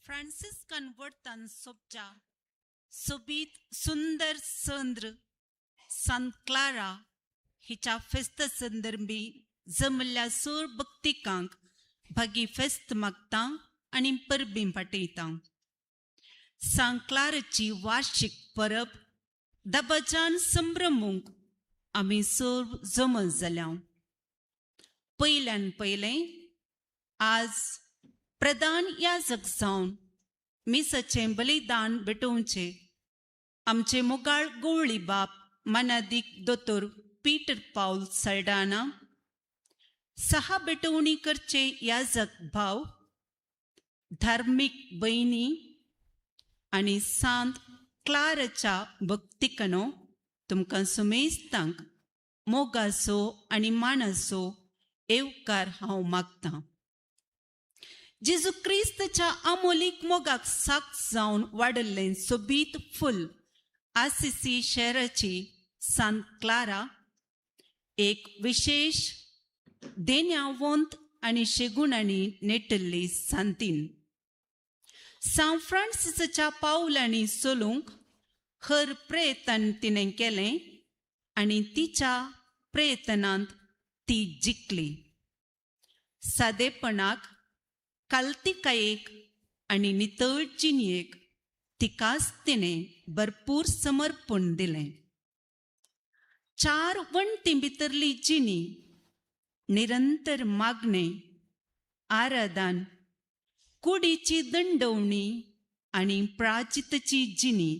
Franciscan वर्तन सोपच्या सोबीत सुंदर संद्र सांत क्लारा हिच्या फेस्त संदर्भी जमल्या सोर भक्तिकांक भागी फेस्त मागता आणि परबीं पाठयता. सांत क्लाराची वार्षिक परब दबाजान संभ्रमूंक आमी सोर जमत जाल्या. पयल्यान पयलें आज प्रधान याजक जावन मिसाचें बलिदान भेटोवचें आमचे मोगाळ गवळी बाप मानादीक दोतोर पीटर पाऊल सल्डाना, सहा भेटवणी करचे याजक भाव, धार्मीक भयणी आनी सांत क्लाराच्या भक्तिकनो तुमकां सुमेस्तांक मोगाचो आनी मानाचो येवकार हांव मागतां. जेजू क्रिस्ताच्या अमोलीक मोगाक साक्ष जावन वाडल्लें सोबीत फूल आसिसी शहराची सांत क्लारा एक विशेष देण्यावंत आनी शेगुणांनी नेटल्ली सांतीन. सांत फ्रांसिसाच्या पावलांनी चलूंक हर प्रयत्न तिणें केलें आनी तिच्या प्रयत्नांत ती जिखली. सादेपणाक, काल्तिकायेक आनी नितळ जिणेक तिकाच तिणें भरपूर समर्पण दिलें. 4 वण्टीं भितरली जिणी, निरंतर मागणें, आराधन, कुडीची दंडवणी आनी प्राचितची जिणी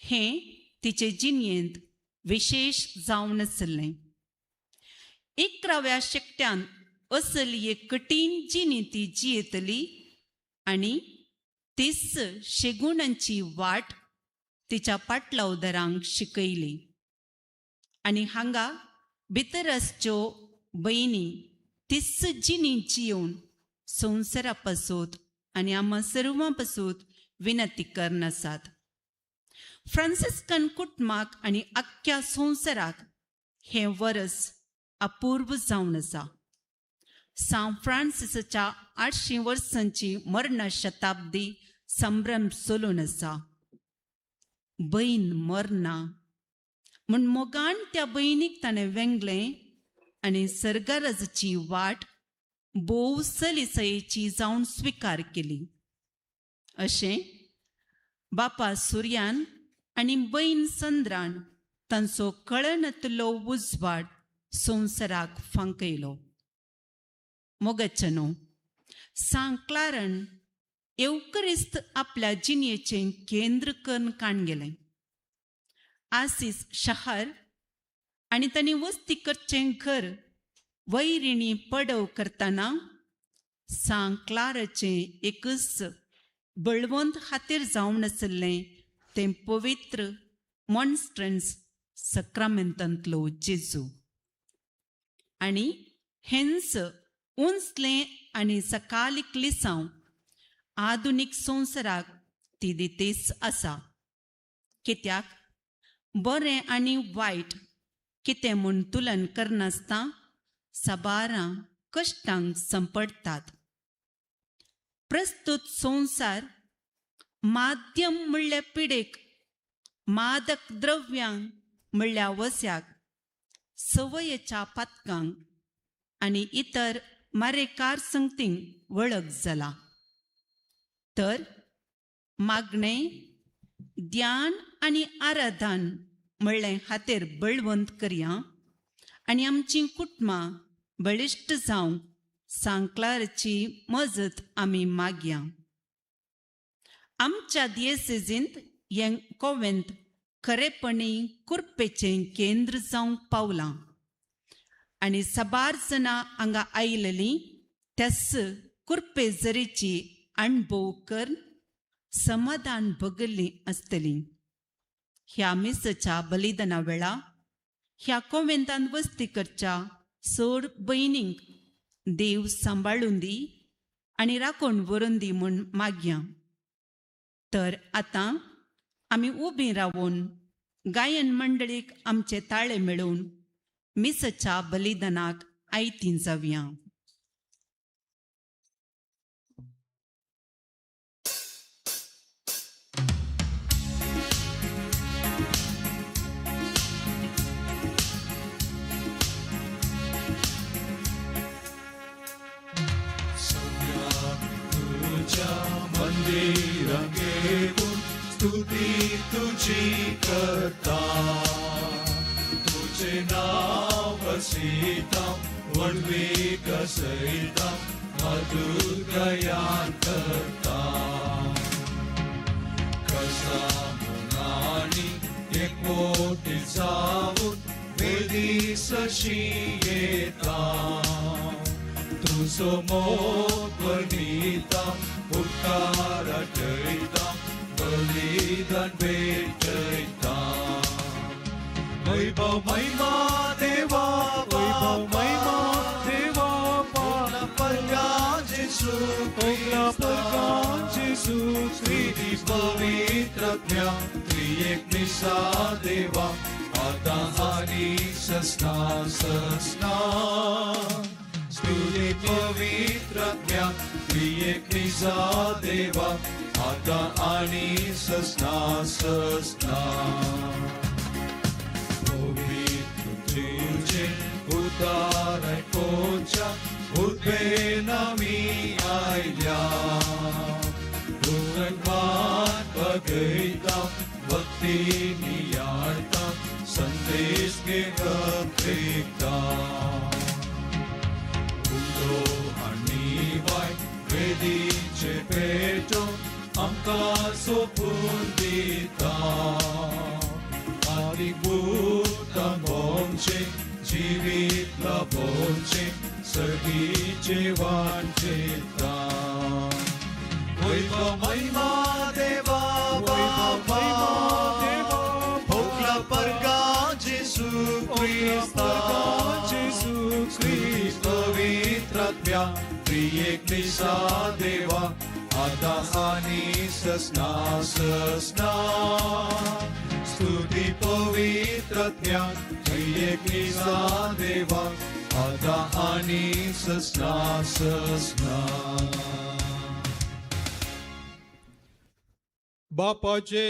हें तिचे जिणयेंत विशेष जावन आसलें. 11व्या शेकट्यान असली एक कठीण जिणी ती जियेतली आनी 30 शेगुणांची वाट तिच्या पाटलावदारांक शिकयली. आनी हांगा भितर आसच्यो भयणी 30 जिणी जियोवन संवसारा पासून आनी आम्हा सर्वां पासून विनंती करन आसात. फ्रांसिस्कन कुटुंबाक आनी आख्ख्या संवसाराक हें वर्स अपूर्व जावन आसा. सांत फ्रांसिसाच्या 800 वर्सांची मरण शताब्दी संभ्रम चलून आसा. भयण मरना म्हूण मोगान त्या भयणीक ताणें वेंगलें आनी सर्गराजाची वाट भोव सलिसायेची जावन स्विकार केली. अशें बापा सुर्यान आनी भयण चंद्रान तांचो कळनातलो उजवाड संवसाराक फांकयलो. मोगाचनो, सांत क्लारान येवकरिस्त आपल्या जिणयेचें केंद्र करून काण गेलें. आसीस शहर आनी तांणी वस्ती करचें घर वैरिणी पडव करतना सांत क्लाराचें एकच बळवंत खातीर जावन आसलें तें पवित्र मॉन्स्ट्रन्स सक्रामेंतांतलो जेजू. आनी हेंच उंचलें आनी सकालीक लिसांव आधुनीक संवसाराक ती दितेस आसा. कित्याक बरें आनी वायट कितें म्हूण तुलन करनासता साबारां कश्टांक संपडटात. प्रस्तुत संवसार माध्यम म्हणल्या पिडेक, मादक द्रव्यांक म्हणल्या वस्याक, सवयेच्या पातकांक आनी इतर मारेकार संगतींक वळख जाला. तर मागणें, ध्यान आनी आराधन म्हणलें हातेर बळवंत करया आनी आमचीं कुटुंबां बळिश्ट जावंक सांत क्लाराची मजत आमी मागया. आमच्या दियेसेसींत हें कॉवेंत खरेपणी कुरपेचें केंद्र जावंक पावलां आनी साबार जाणां हांगा आयिल्लीं त्यास कुरपे जरेची अणभव करून समाधान भोगल्लीं आसतलीं. ह्या मिसाच्या बलिदाना वेळा ह्या कॉवेंतांत वस्ती करच्या सोड भयणींक देव सांबाळून दी आनी राखण व्हरून दी म्हूण मागया. तर आतां आमी उबीं रावून गायन मंडळीक आमचे ताळे मेळोवन मिसाच्या बलिदानाक आयतीं जावया. करता तुझे नाव सीता वडवी कसैता मधुर गयान करता कसा मुनानी एक मोठी सावून वेदी सशी येता तुझो मोग वर्णिता उपकार आठयता बलिदान भेटयता वैभव महिमा देवा वैभव महिमा देवा पाला परगा जेसू ख्रिस्ती पवित्रज्ञा त्रिएक निसा देवा आता आणि सस्ना स्तुती पवित्रज्ञा त्रिएक निसा देवा आता आणि सस्ना तुझे उदार कोच्या उभे नामी आयल्या भूगवान बघैता भक्ती नियाळता संदेश घेता उलो आणि वाय वेदीचे पेटो आमका सोपून दिता आदी भूता मोंचे जीवित लाभोंचे सगळीचे वांचेता वैभव महिमा देवा भोगला परगा जेसू ख्रिस्त पवित्रज्ञा त्रिएक निसा देवा आता आणि सस्ना स्तुती पवित्रज्ञा त्रिएक निसा देवा आता आणि सस्ना बापाचे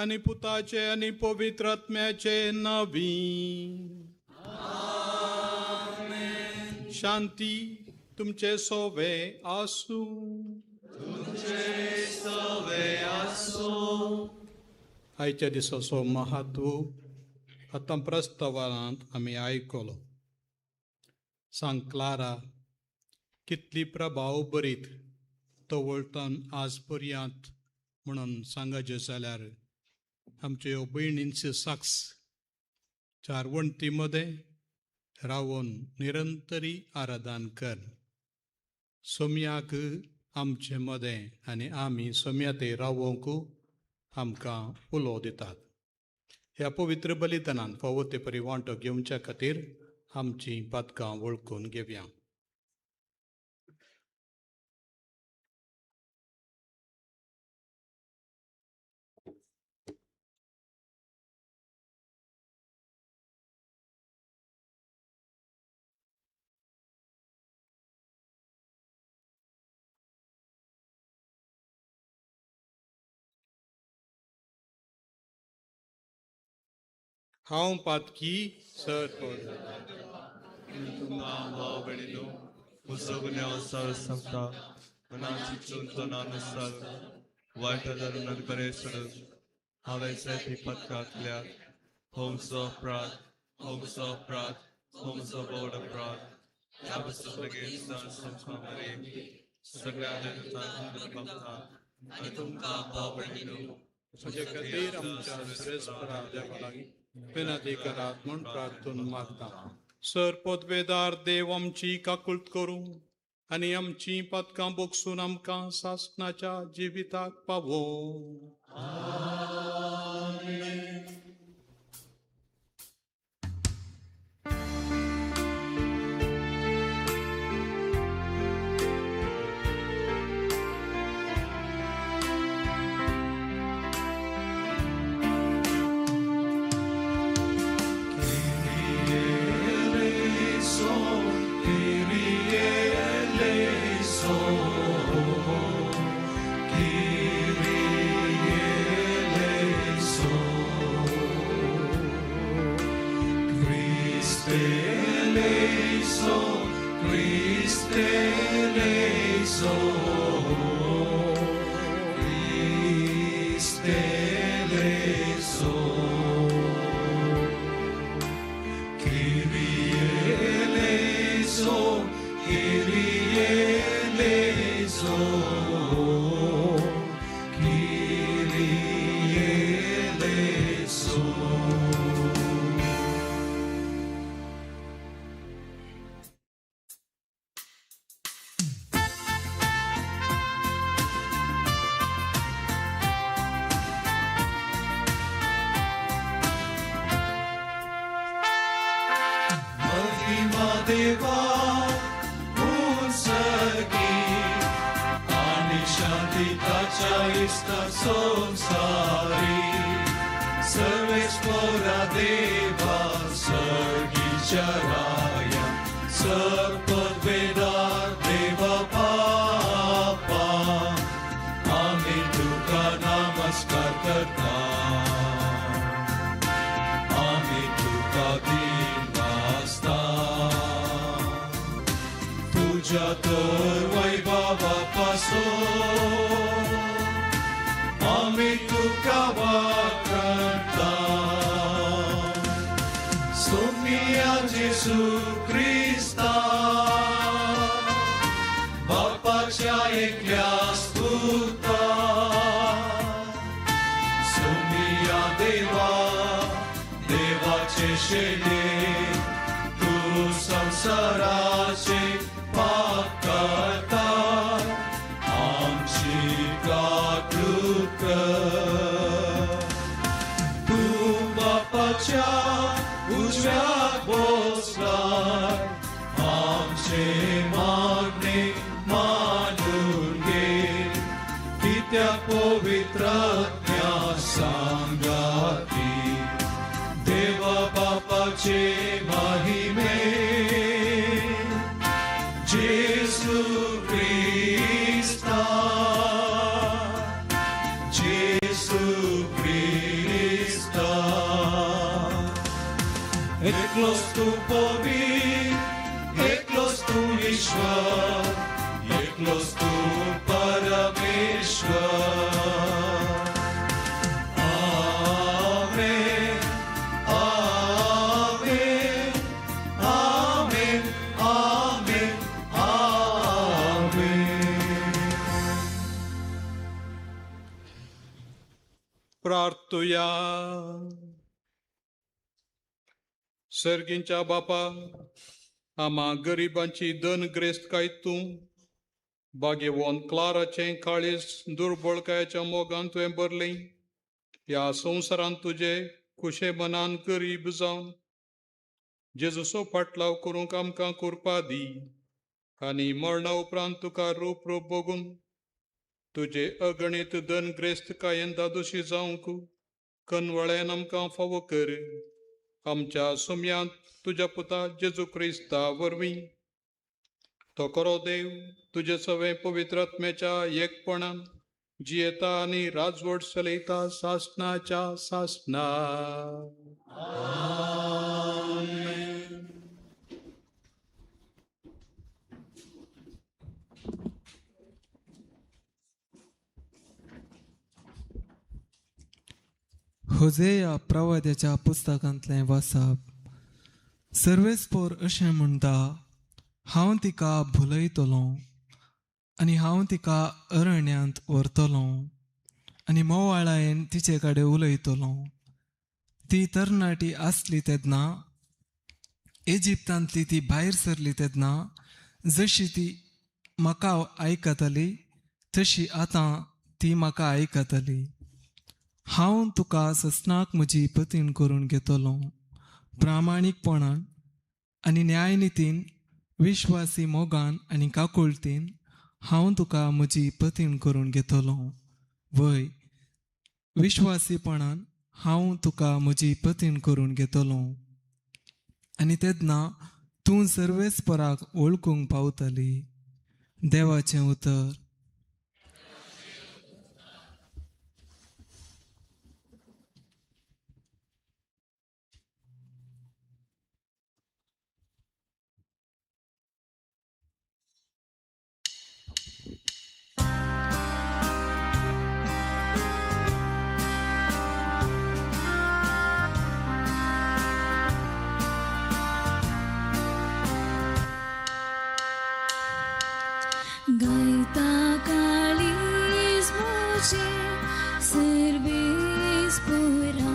आणि पुताचे आणि पवित्र आत्म्याचे नावी शांती तुमचे सोवे आसू आयच्या दिसाचो महत्व आतां प्रस्तावांत आमी आयकलो. सांग क्लारा कितली प्रभाव बरीत तवळतान आज पर्यंत म्हणून सांगायचें जाल्यार आमच्यो भयणींचे साक्स 4 वण्टी मदें रावून निरंतरी आराधन कर. सोम्याक आमचे मदें आनी आमी सोम्या ते रावोंक आमकां उलो दितात. ह्या पवित्र बलिदानांत फावो ते परी वांटो घेवच्या खातीर आमची पदकां वळखून घेवया. हांव पातकी सर तुमकां भाव भयणीनो म्हजो गुन्यांव सांगता मनाची चिंतन अनुसार वायट धरून बरें सोडून हांवें जायती पदकांतल्या होमचो अपराध होमचो बोड अपराध ह्या पुस्तकांत सगळ्या जगतांत आनी तुमकां भाव भयणीनो तुजे खातीर आमच्या श्रेष्ठपराध्या लागीं विनंती करात म्हूण प्रार्थून मागता. सर पदवेदार देव आमची काकुळट करूं आनी आमची पदकां बोगसून आमकां सासणाच्या जिविताक पावो. Christe eleison. Kyrie eleison, Kyrie eleison. महिमा देवा उंचगी आणि शांती ताच्या इष्ट संसारी सर्वेश्वरा देवा सर्गीच्या राया सर्पद्वेदार देवा बापा आम्ही तुका नमस्कार करता आम्ही तुका दिन वाजता तुझ्या तर वैभवापासून आम्ही तुका वाकता सोमिया जेसू ख्रिस्ता बापाच्या एकल्या स्तुता सोमिया देवा देवाचे शेले तू संसाराचे पाप करता आमची काकूत कर तू बापाच्या उजव्या बसलाय आमचे मागणे मानून घे की त्या पवित्र सांगाती देवा बापाचे महिमे जेसू ख्रिस्ता जेसू ख्रिस्ता एकलोच तू पवित्र एकलोच तू ईश्वर एकलोच तू परमेश्वर प्रार्थुया सर्गींच्या बापा आम्हा गरिबांची दनग्रेस्त काय तूं बागेवोन क्लाराचें काळीज दुर्बळकायेच्या मोगान तुवें भरलें ह्या संवसारांत तुजे खुशे मनान गरीब जावन जेजूचो फाटलाव करूंक आमकां करपा दी आनी मरणा उपरांत तुका रूप रूप बघून तुजे अगणित दनग्रेस्त कायेन दादोशी जावंक कनवळेन आमकां फावो कर आमच्या सुम्यांत तुज्या पुता जेजू क्रिस्ता वरवीं तो खरो देव तुजे सवे पवित्रात्म्याच्या एकपणान जियेता आनी राजवट चलयता सासणाच्या सासणा होजेया प्रवाद्याच्या पुस्तकांतलें वाचप सर्वेस्पोर अशें म्हणटा हांव तिका भुलयतलों आनी हांव तिका अरण्यांत व्हरतलों आनी मोवाळायेन तिचे कडेन उलयतलों ती तरणाटी आसली तेन्ना इजिप्तांतली ती भायर सरली तेन्ना जशी ती म्हाका आयकतली तशी आतां ती म्हाका आयकतली हांव तुका ससनाक म्हजी पतीण करून घेतलों प्रामाणीकपणान आनी न्यायनितीन विश्वासी मोगान आनी काकुळतीन हांव तुका म्हजी पतीण करून घेतलों वय विश्वासीपणान हांव तुका म्हजी पतीण करून घेतलों आनी तेन्ना तूं सर्वेस्पराक वळखूंक पावतली देवाचें उतर गायता काळीज मुझे सर्वेस पुरा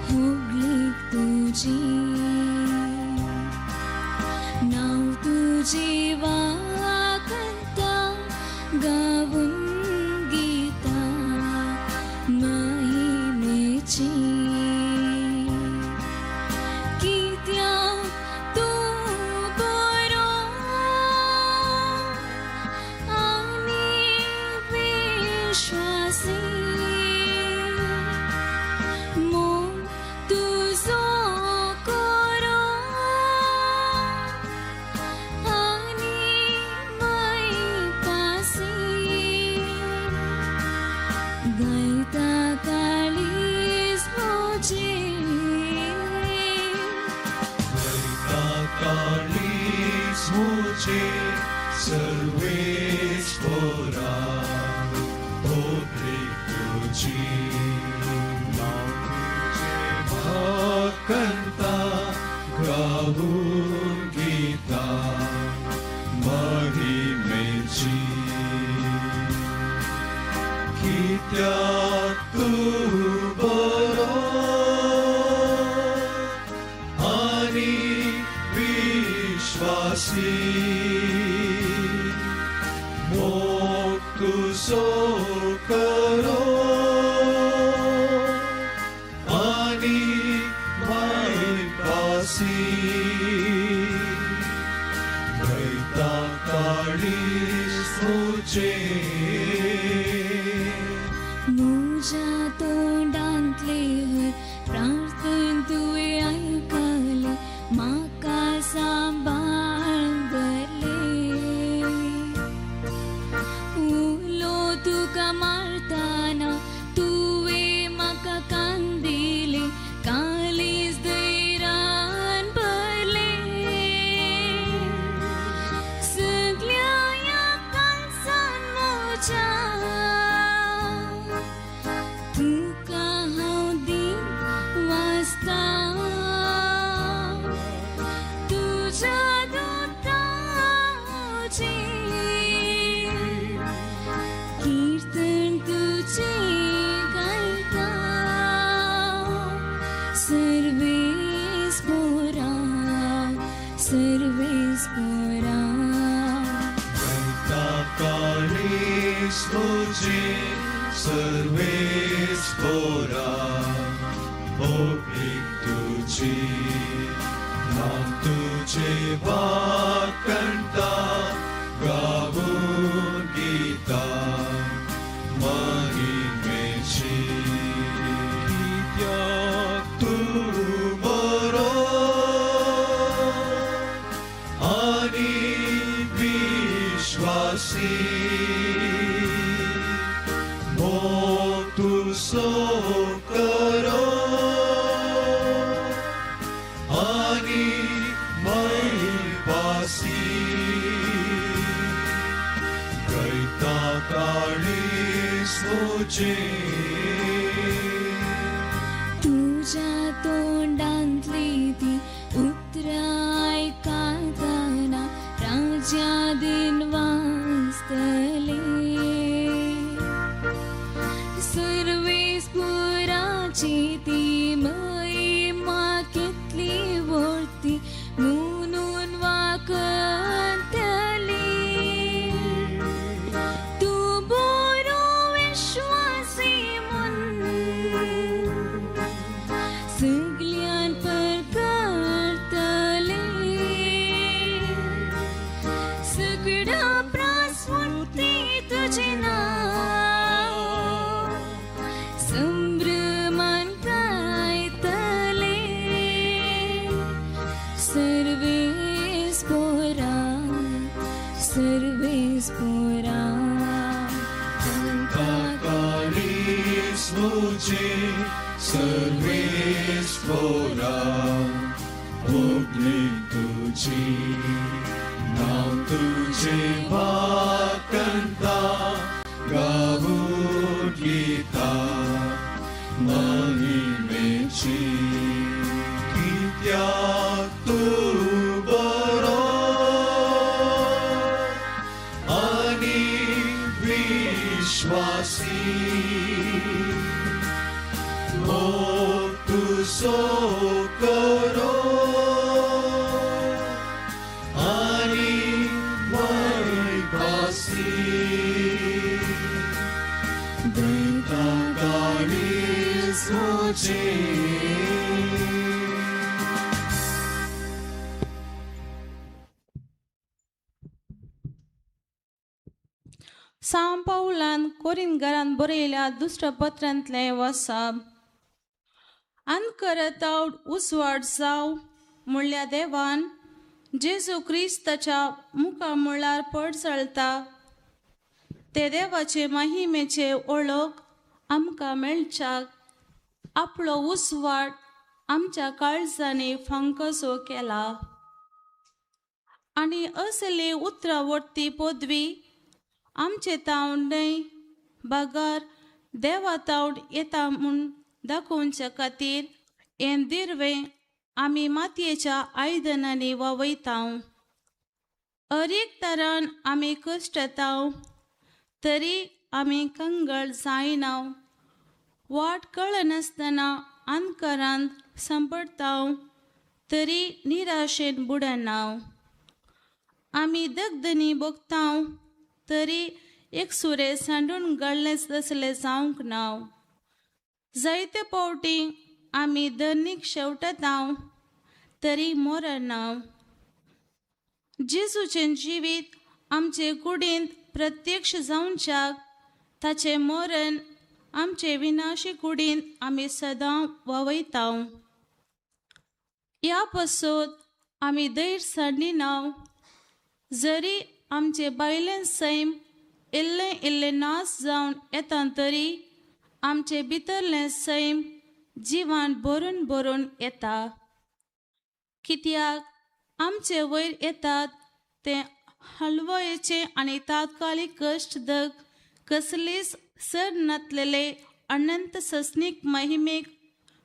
होगली तुझी नाव तुझी वाकता गावून गीता महिमेची कित्या तू बरो आणि विश्वासी मोग तुझो करो आणि मैपासी गायता काळीज मुझे काळीज मुझे सर्वेस पोरा भोगली तुझी नाव तुझे भक्ता गाऊन गीता महिमेची कित्या तू बरो आणि विश्वासी मोग तुझो करो आणि मैपासी गायता काळीज मुझे मुझ्या तोंडांतले हर प्रार्थन तुवे ऐकले म्हाका सांबाळले उलो तुका मारताना तुवे म्हाका कांदिले काळीज दैरान भरले सगळ्या या काळजान म्हज्या तुका हांव दिन वाचता तुझ्या दोताची कीर्तन तुझे गायता सर्वेस पोरा गायता काळीज मुझे सर्वेस पोरा भोगली तुझी नाव तुझे वाकंता गाऊन गीता महिमेची कित्या तू बरो आणि विश्वासी मोग तुझो करो आणि मैपासी गायता काळीज मुझे तुझ्या तोंडांतली ती उतरां आयकताना राजा दिन वाचतले सर्वेस पुराची ती महिमा कितली व्हडती म्हणून वाकतली तू बरो विश्वासी म्हूण सगळ्यान परगडतले सगळा प्रासवती तुझे नाव संभ्रमान गायतले सर्वेस पोरा काळीज मुझे सर्वेस पोरा भोगली तुझी नाव तुझे वाकंता गाऊन गीता महिमेची कित्या तू बरो विश्वासी मोग तुझो करो आणि वैभासी दैता काळीस मुझे साम पावलान कोरिंतकारान बरयल्या दुसऱ्या पत्रांतले वचप अनकरतावड उसवाड जाव म्हणल्या देवान जेजू क्रिस्ताच्या मुखा मुळार पडसळता ते देवाचे महिमेचे ओळख आमकां मेळच्याक आपलो उसवाड आमच्या काळजांनी फंकसो केला आनी असली उतरावर्ती पदवी आमचे तावंडय बागार देवा तावड येता म्हूण दाखोवच्या खातीर हें दिर्वें आमी मातयेच्या आयदनांनी ववयताव अरेक तरान आमी कश्टताव तरी आमी कंगळ जायनाव वाट कळनासतना अंधकारांत संपडताव तरी निराशेन बुडनाव आमी दगदनी भोगताव तरी एक सुरे सांडून घालनेच तसले जावंक नाव जायते पावटी आमी धनीक शेवटताव तरी मरनाव जेजूचें जिवीत आमचे कुडींत प्रत्यक्ष जावच्याक ताचे मरण आमचे विनाशी कुडींत आमी सदां ववयताव ह्या पासत आमी दैर सांडिनाव जरी आमचे भायलें सैम इल्लें इल्लें नास जावन येता तरी आमचे भितरलें सैम जिवान भरून भरून येता कित्याक आमचे वयर येतात ते हलवयेचे आनी तात्कालीक कश्ट दग कसलीच सर नातलेले अनंत सस्नीक महिमेक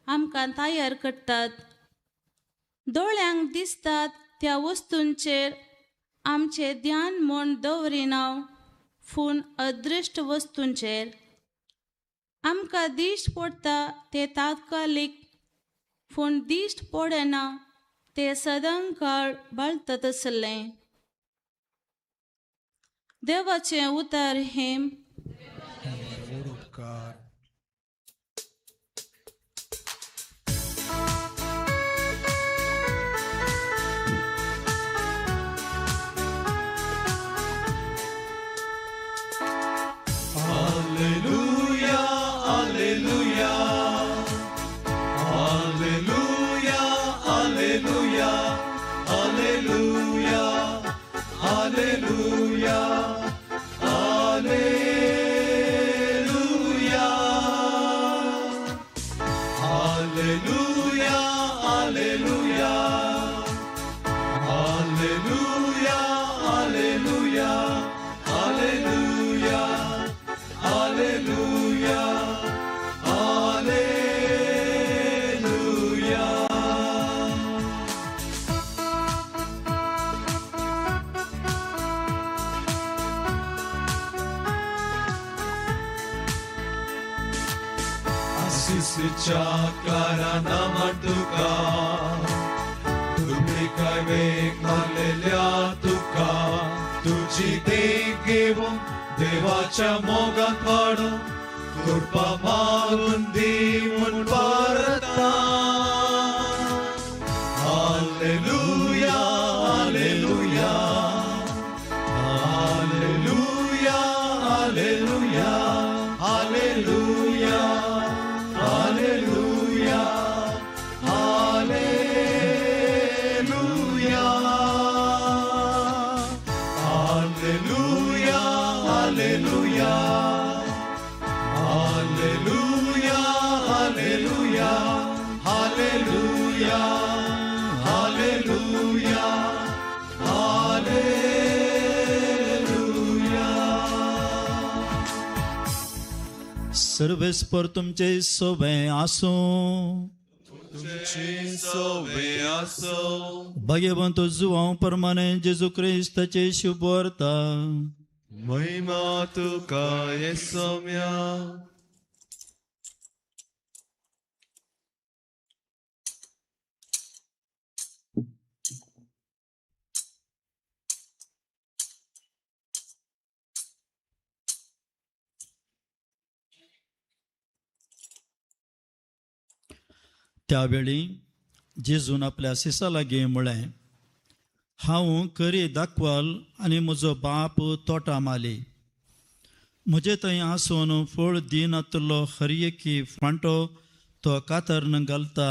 आमकां तयार करतात दोळ्यांक दिसतात त्या वस्तूंचेर आमचे ध्यान म्हूण दवरिनाव पूण अदृश्ट वस्तूंचेर आमकां दिश्ट पडटा ते तात्कालीक पूण दिश्ट पडना ते सदां काळ बाळता तसलें देवाचें उतार हेम Alleluia, alleluia, alleluia, alleluia, alleluia, alleluia, alleluia, alleluia, alleluia, alleluia, alleluia, alleluia. Alleluia, alleluia. Assisiच्या कारांना तुका तुम्ही काय वेग मारलेल्या तुका तुझी देख घेऊन देवाच्या मोगात वाढून कृपा मागून देऊन पारता hallelujah hallelujah hallelujah hallelujah hallelujah hallelujah hallelujah hallelujah Alleluia, Alleluia, Alleluia, Alleluia, Alleluia, Alleluia. सर्वेस्पर तुमचे सोबे आसूं तुमचे सोबे आसूं भगवंत जुवांव परमाने जेजू क्रिस्ताचे शुभ वार्ता महिमा तुका येसोम्या. त्यावेळी जेजून आपल्या सिसा लागीं म्हळें, हांव करी दाखवाल आनी म्हजो बाप तोटा माली. म्हजे थंय आसून फळ दिनातलो हरएकी फांटो तो कातरन घालता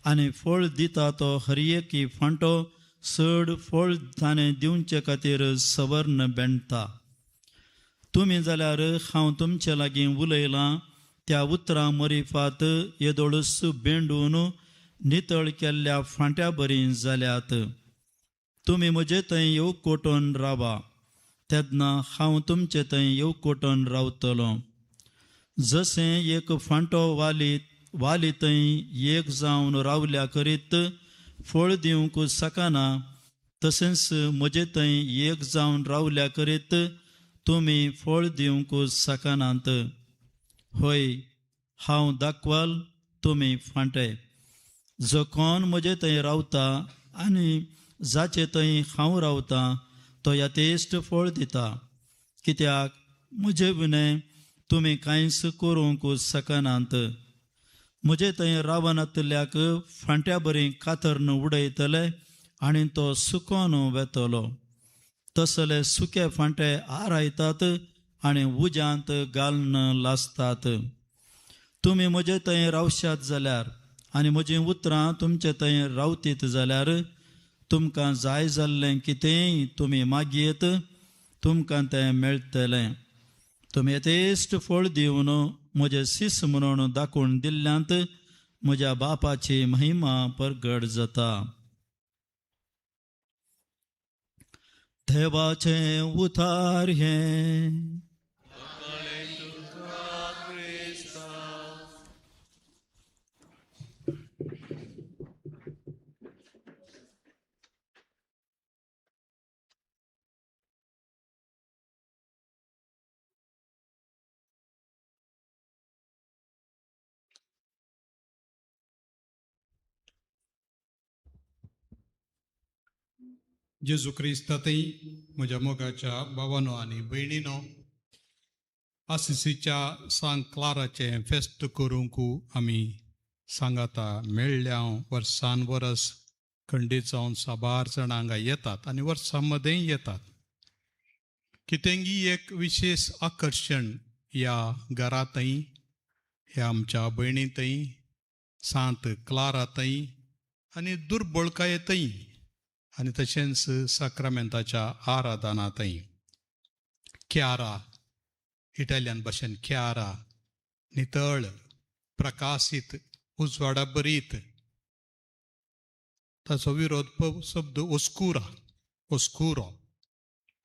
आनी फळ दिता तो हरएकी फांटो चड फळ ताणें दिवचे खातीर सवर्ण बेंडटा. तुमी जाल्यार हांव तुमचे लागीं उलयलां त्या उतरां मरिफात येदोळस बेंडून नितळ केल्ल्या फांट्या बरी जाल्यात. तुमी म्हजे थंय येवकोटोन रावा, तेन्ना हांव तुमचे थंय येवकोटोन रावतलों. जशें एक फांटो वाली थंय एक जावन रावल्या करीत फळ दिवंक सकना, तशेंच म्हजे थंय एक जावन रावल्या करीत तुमी फळ दिवंक सकनात. होय, हांव दाखवाल, तुमी फांटे. जो कोण म्हजे थंय रावता आनी जाचे थंय हांव रावतां तो यथेश्ट फळ दिता, कित्याक म्हजे विणें तुमी कांयच करूंक सकनात. म्हजे थंय रावनातल्याक फांट्या बरी कातरन उडयतले आनी तो सुकोन वेतलो. तसले सुके फांटे आरायतात आनी उज्यांत घालन लासतात. तुमी म्हजे थंय रावशात जाल्यार आनी म्हजीं उतरां तुमचे थंय रावतीत जाल्यार तुमकां जाय जाल्लें कितेंय तुमी मागयेत, तुमकां तें मेळटलें. तुमी यथेश्ट फळ दिवन म्हजे सीस म्हणून दाखोवन दिल्ल्यांत म्हज्या बापाची महिमा परगट जाता. देवाचें उतार हें. जेजू क्रिस्तातय म्हज्या मोगाच्या भावानो आनी भयणीनो, आसिसीच्या सांत क्लाराचें फेस्त करूंक आमी सांगाता मेळ्ळ्या वर्सान वर्स खंडीत जावन साबार जाणां हांगा येतात आनी वर्सां मदें येतात. कितेंगी एक विशेष आकर्शण ह्या घरांतय, ह्या आमच्या भयणींतय, सांत क्लारांतय आनी दुर्बळकायेतय आनी तशेंच साक्रामेंताच्या आराधनांतय. क्यारा, इटालियन भाशेन क्यारा, नितळ, प्रकाशीत, उजवाडा बरीत. ताचो विरोध शब्द ओस्कुरा, ओस्कुरो,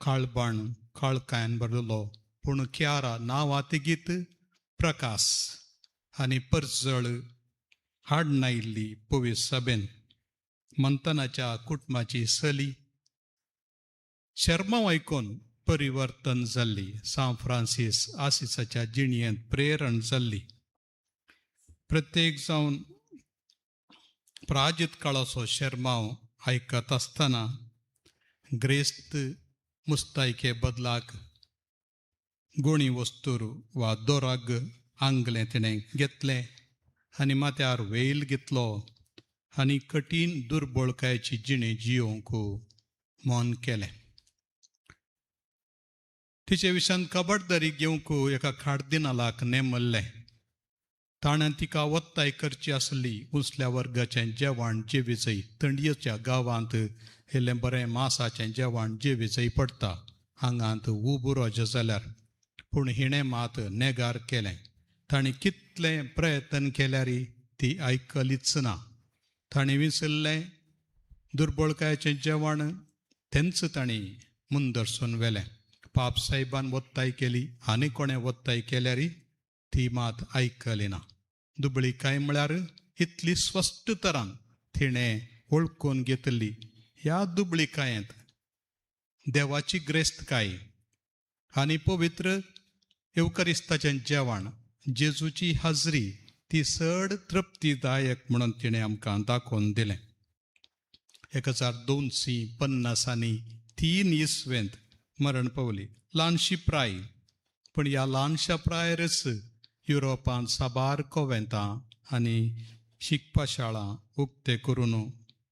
काळबण, काळकायन बरलो. पूण क्यारा नांवां तेगीत प्रकाश आनी परजळ हाडून आयिल्ली पवित्र सभेन मंथनाच्या कुटुंबाची सली शर्मा आयकून परिवर्तन जाल्ली. सांत फ्रांसीस आसिसाच्या जिणयेंत प्रेरण जाल्ली. प्रत्येक जावन प्राजीत काळाचो शर्माव आयकत आसतना ग्रेस्त मुस्तायके बदलाक गुणी वस्तूर वा दोराग आंगलें तिणें घेतलें आनी माथ्यार वेल घेतलो आनी कठीण दुर्बळकायेची जिणे जियोंक मोन केलें. तिचे विशयान खबरदारी घेवंक एका कार्दिनालाक नेमल्लें. ताणें तिका वत्ताय करची आसली. उसल्या वर्गाचें जेवण जेविजय थंडयेच्या गांवांत इल्लें बरें मांसाचें जेवण जेविजय पडटा हांगांत उबो जाल्यार. पूण हिणें मात नेगार केलें. ताणें कितलें प्रयत्न केल्यारय ती आयकलीच ना. ताणें विसरलें दुर्बळकायेचें जेवण तेंच ताणें मुंदरसून व्हेलें. पाप साहेबान वत्ताय केली आनी कोणें वत्ताय केल्यारय ती मात आयकली ना. दुबळीकाय म्हळ्यार इतली स्पश्ट तरान तिणें वळखून घेतली. ह्या दुबळीकायेंत देवाची ग्रेस्तकाय आनी पवित्र येवकारिस्ताचें जेवण जेजूची हाजरी ती चड तृप्तीदायक म्हणून तिणें आमकां दाखोवन दिलें. 1250 3 इसवेंत मरण पावली. ल्हानशी प्राय, पण ह्या ल्हानशा प्रायरच युरोपांत साबार कोवेंतां आनी शिकपा शाळा उक्ते करून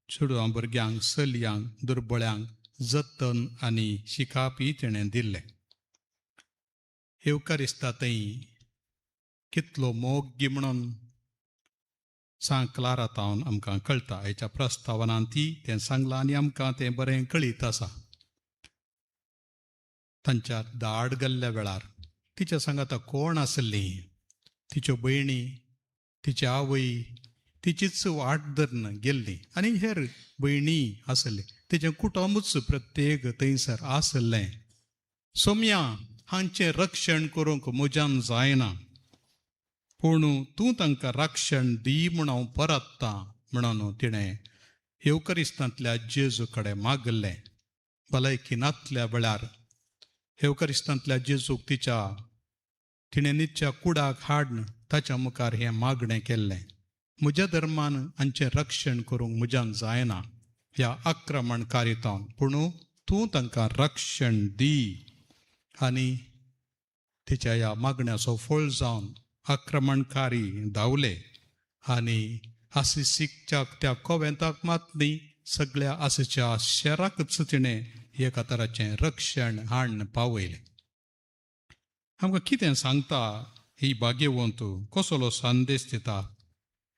चेडवां भुरग्यांक, चलयांक, दुर्बळ्यांक जतन आनी शिकापी तिणें दिल्लें. येवकारिस्तांतय कितलो मोग्गी म्हणून सांग क्लारातावन आमकां कळटा. हेच्या प्रस्तावनांत तें सांगलां आनी आमकां तें बरें कळीत आसा. तांच्या दाड गेल्ल्या वेळार तिच्या सांगाता कोण आसलीं, तिच्यो भयणी, तिची आवय, तिचीच वाट धरून गेल्ली आनी हेर भयणी आसले. तेजें कुटुंबूच प्रत्येक थंयसर आसलें. सोम्या, हांचें रक्षण करूंक म्हज्यान जायना, पूण तूं तांकां रक्षण दी म्हूण हांव परततां म्हणून तिणें येवकारिस्तांतल्या जेजू कडेन मागलें. भलायकी नासल्या वेळार येवकारिस्तांतल्या जेजूक तिणें निच्या कुडाक हाडून ताच्या मुखार हें मागणें केल्लें. म्हज्या धर्मान हांचें रक्षण करूंक म्हज्यान जायना ह्या आक्रमणकारितावन, पूण तूं तांकां रक्षण दी. आनी तिच्या ह्या मागण्याचो फळ जावन आक्रमणकारी धांवले आनी आसिसीच्या त्या कोवेंताक मात न्ही, सगळ्या आसिच्या शहराकच तिणें एका तराचें रक्षण हाडून पावयलें. आमकां कितें सांगता ही भाग्यवंत, कसलो संदेश दिता?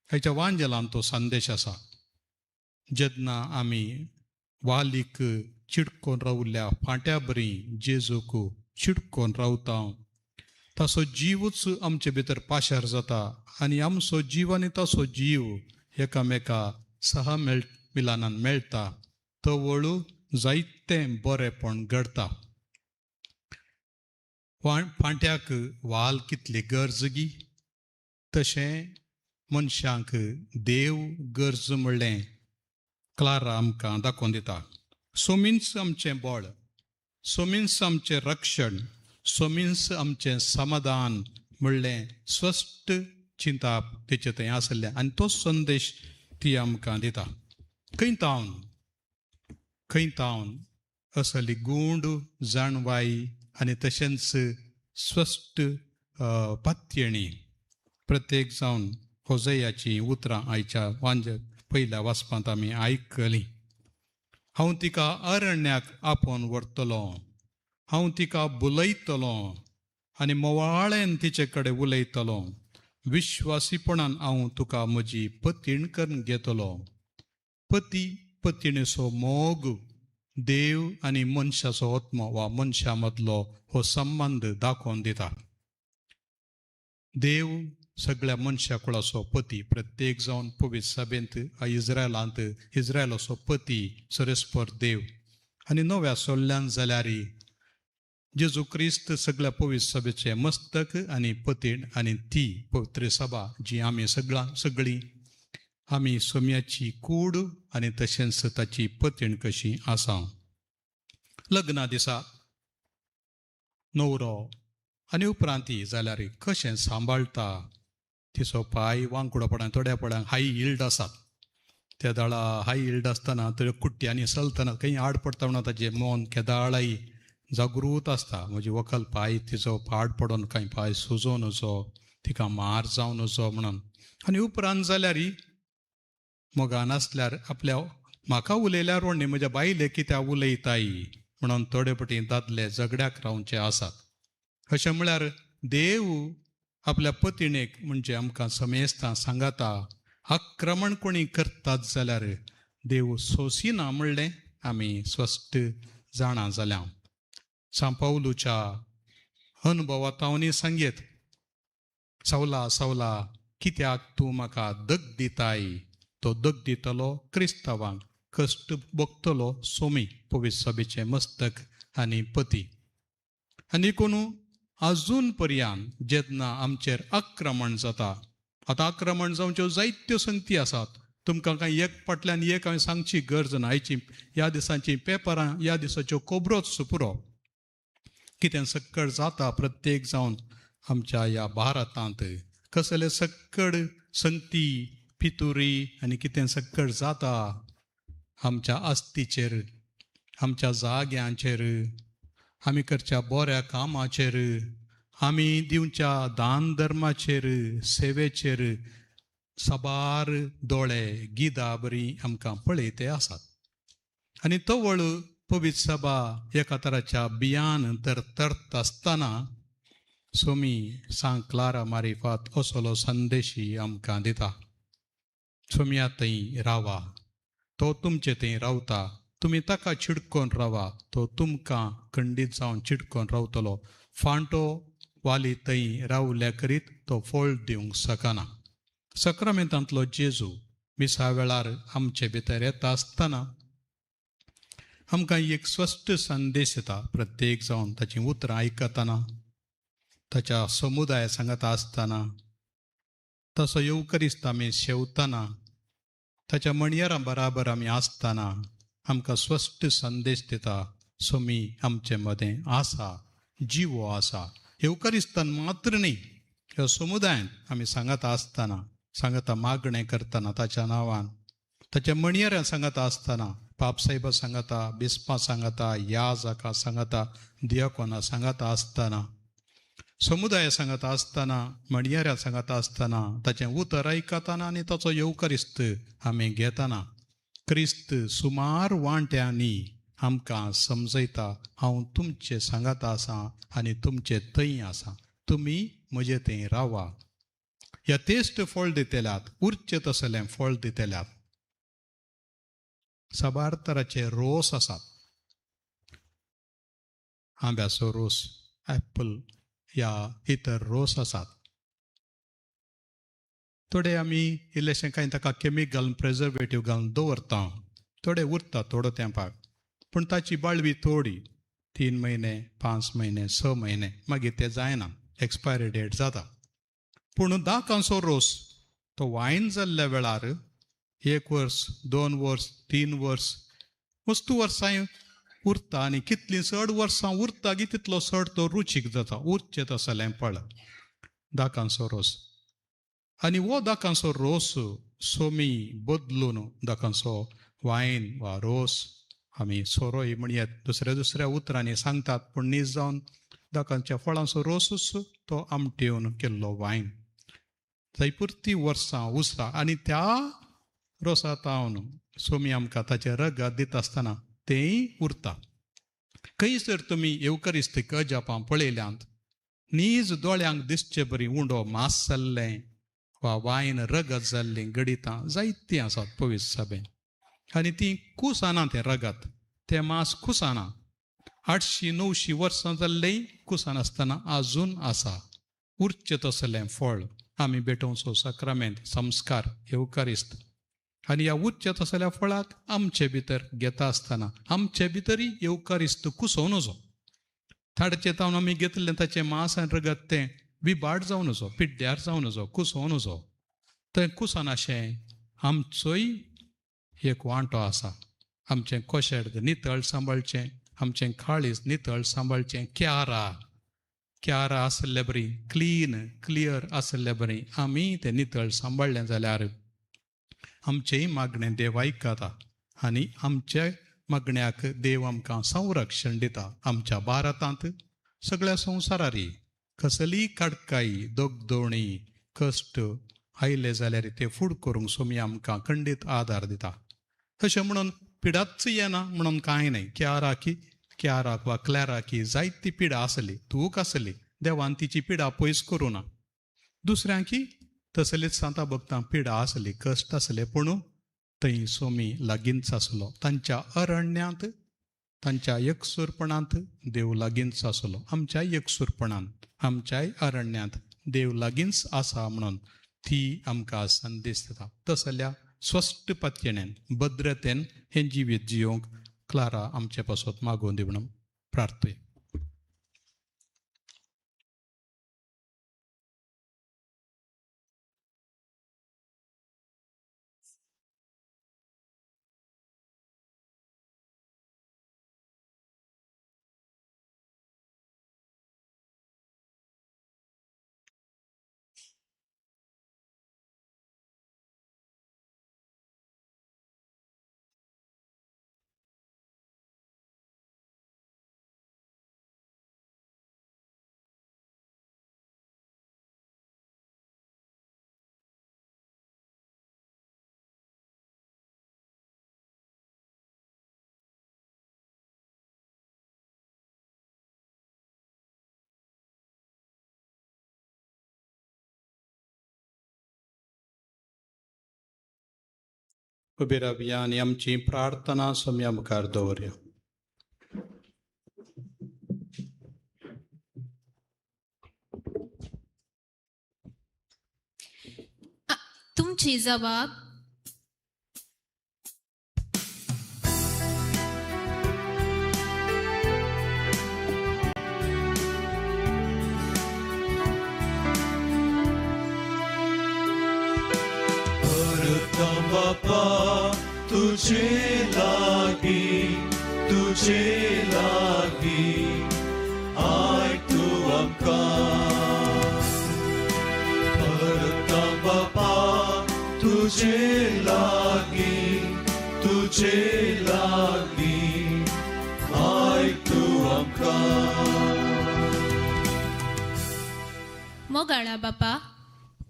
हेच्या वांजेलांत तो संदेश आसा. जेन्ना आमी वालीक चिडकोन रावल्ल्या फांट्या बरी जेजूक चिडकोन रावता, तसो जीवच आमचे भितर पाशार जाता आनी आमचो जीव आनी तसो जीव एकामेका सह मिलानान मेळटा. तवळू जायतें बरेंपण घडटा. फांट्याक वाल कितली गरजगी, तशें मनशांक देव गरज म्हणलें क्लारा आमकां दाखोवन दिता. सोमींच आमचें बळ, सोमींच आमचें रक्षण, सोमींच आमचें समाधान म्हणलें स्पश्ट चिंता तेचे थंय आसलें आनी तो संदेश ती आमकां दिता. खंय तावन असली गूंड जाणवाई आनी तशेंच स्पश्ट पत्यणी प्रत्येक जावन होजयाची उतरां आयच्या पयल्या वाचपांत आमी आयकलीं. हांव तिका अरण्याक आपोवन व्हरतलो, हांव तिका बुलयतलो आनी मोवाळेन तिचे कडेन उलयतलो. विश्वासीपणान हांव तुका म्हजी पतीण करून घेतलो. पती पत्नीचो मोग देव आनी मनशाचो आत्मा वा मनशा मदलो हो संबंद दाखोवन दिता. देव सगळ्या मनशा कुळाचो पती, प्रत्येक जावन पवित्र सभेंत इस्रायलांत इस्रायलाचो पती सरस्पर देव. आनी नव्या सोल्ल्यान जाल्यार जेजू क्रिस्त सगळ्या पवित्र सभेचे मस्तक आनी पतीण आनी ती पवित्र सभा जी आमी सगळीं आमी सोम्याची कूड आनी तशेंच ताची पतीण कशी आसा. लग्ना दिसा न्हवरो आनी उपरांती जाल्यार कशें सांबाळटा. तिचो पांय वांकडोपणान थोड्या पडांक हाय हिल्ड आसात. त्या दाळा हाय हिल्ड आसतना तर कुट्ट्यांनी चलतना खंय आड पडटा म्हणून ताचें मन केदाळाय जागृत आसता. म्हजी व्हंकल पांय तिचो पाड पडोन खंय पांय सुजोन वचो, तिका मार जावन वचो म्हणून. आनी उपरांत जाल्यार मोगा नासल्यार आपल्या म्हाका उलयल्यार व्हडली म्हज्या बायले कित्याक उलयताय म्हणून थोडे पटी दादले झगड्याक रावचे आसात. अशें म्हळ्यार देव आपल्या पतीणेक म्हणजे आमकां समेस्तां सांगाता, आक्रमण कोणी करतात जाल्यार देव सोंसिना म्हणलें आमी स्पश्ट जाणा जाल्यां. सांपावलूच्या अनुभवांतावनी सांगेत, सावला सावला कित्याक तूं म्हाका दग दिताय, तो दग दितलो क्रिस्तावांक, कश्ट भोगतलो सोमी पवित्र सभेचे मस्तक आनी पती. आनी कोणू अजून पर्यंत जेन्ना आमचेर आक्रमण जाता, आतां आक्रमण जावच्यो जायत्यो संगती आसात. तुमकां कांय एक फाटल्यान एक हांवें सांगची गरज ना. आयची ह्या दिसांची पेपरां ह्या दिसाच्यो खबरोच पुरो. कितें सक्कड जाता प्रत्येक जावन आमच्या ह्या भारतांत कसले सक्कड संगती पितुरी आनी कितें सक्कड जाता आमच्या आस्तीचेर आमच्या जाग्यांचेर आमी करच्या बऱ्या कामाचेर आमी दिवच्या दान धर्माचेर सेवेचेर साबार दोळे गिदा बरी आमकां पळयते आसात आनी तवळ पवित्र सभा एका तराच्या बियान तर तरत आसतना सोमी सांग क्लारा मारिफात असलो संदेशी आमकां दिता सोम्या थंय रावा तो तुमचे थंय रावता तुमी ताका चिडकोन रावा तो तुमकां खंडीत जावन चिडकोन रावतलो फांटो वाली थंय रावले करीत तो फळ दिवंक शकना सक्रामेंतांतलो जेजू मिसा वेळार आमचे भितर येता आसतना आमकां एक स्पश्ट संदेश येता प्रत्येक जावन ताची उतरां आयकतना ताच्या समुदाया सांगता आसतना तसो येवकरिस्त आमी शेवतना ताच्या मणयारां बराबर आमी आसतना आमकां स्पश्ट संदेश दिता सोमी आमचे मदें आसा जिवो आसा येवकरिस्तान मात्र न्ही ह्या समुदायान आमी सांगता आसतना सांगता मागणें करतना ताच्या नांवान ताच्या मणयारां सांगता आसतना पापसाहेबा सांगता बिस्पां सांगता याजकां सांगता दियाकोनां सांगता आसतना समुदाय सांगता आसतना मणयाऱ्या सांगता आसतना ताचें उतर आयकतना आनी ताचो येवकरिस्त आमी घेतना क्रिस्त सुमार वांट्यांनी आमकां समजयता हांव तुमचे सांगता आसां आनी तुमचे थंय आसां तुमी म्हजे थंय रावा ह्या तेस्ट फळ दितल्यात उरचे तसलें फळ दितल्यात साबार तराचे रोस आसात आंब्याचो रोस ऍपल या इतर रोस आसात थोडे आमी इल्लेशें कांय ताका केमिकल घालून प्रिजर्वेटीव घालून दवरता थोडे उरता थोडो तेंपाक पूण ताची बाळवी थोडी 3 म्हयने 5 म्हयने 6 म्हयने मागीर ते जायना एक्सपायरी डेट जाता पूण दाकांचो रोस तो वायन जाल्ल्या वेळार 1 वर्स 2 वर्स 3 वर्स वस्तू वर्सां उरता आनी कितलीं चड वर्सां उरता की तितलो चड तो रुचीक जाता उरचें तसलें फळ दाकांचो रोस आनी हो दाकांचो रोस सोमी बदलून दाकांचो वायन वा रोस आमी सोरोय म्हणयात दुसऱ्या उतरांनी सांगतात पूण नीज जावन दाकांच्या फळांचो रोसूच तो आमटेवन केल्लो वायन थंय वर्सां उरता आनी त्या रोसांतावन सोमी आमकां ताचे रगत दिता आसतना तेंय उरता खंयसर तुमी येवकरिस्तीक अजापां पळयल्यांत नीज दोळ्यांक दिसचे बरी उंडो मांस जाल्लें वा वायन रगत जाल्लीं गडितां जायतीं आसात पवित्र सभेन आनी तीं कुसाना तें रगत तें मांस कुसाना 800-900 वर्सां जाल्लें कुसान आसतना आजून आसा उरचें तसलें फळ आमी बेटोवचो सक्रामेंत संस्कार येवकरिस्त आनी ह्या उरचें तसल्या फळाक आमचे भितर घेता आसतना आमचे भितरय येवकरिस्त कुसोवन वचो थाडचे तावन आमी घेतलें ताचें मांस आनी रगत तें विभाट जावन वचो पिड्ड्यार जावन वचो कुसोवन वचो तें कुसोनाशें आमचोय एक वांटो आसा आमचें कोशेड नितळ सांबाळचें आमचें काळीज नितळ सांबाळचें क्यारा आसले बरी क्लियर आसले बरी आमी तें नितळ सांबाळलें जाल्यार आमचेय मागणें देव आयकता आनी आमच्या मागण्याक देव आमकां संरक्षण दिता आमच्या भारतांत सगळ्या संवसारारी कसलीय काडकाई दोगदोणी कश्ट आयले जाल्यार ते फूड करूंक सोमी आमकां खंडीत आदार दिता तशें म्हणून पिडाच येना म्हणून कांय न्हय क्याराक वा क्लॅराकी जायती पिडा आसली तूक आसली देवान तिची पिडा पयस करूं ना दुसऱ्यांकी तसलीच सांता भक्तां पिडा आसली कश्ट आसले पूण थंय सोमी लागींच आसलो तांच्या अरण्यांत तांच्या एकसुरपणांत देव लागींच आसलो आमच्या एकसुरपणांत आमच्याय अरण्यांत देव लागींच आसा म्हणून ती आमकां संदेश दिता तसल्या स्वस्थ पत्येन भद्रतेन हें जिवीत जियोंक क्लारा आमचे पासत मागोवन दी म्हणून प्रार्थय उबे रावया आनी आमची प्रार्थना सम्या मुखार दवरया. तुमची जबाब. बापा तुझे लागी आय तू आमकां परता बापा तुझे लागी आय तू आमकां. मोगाळा बापा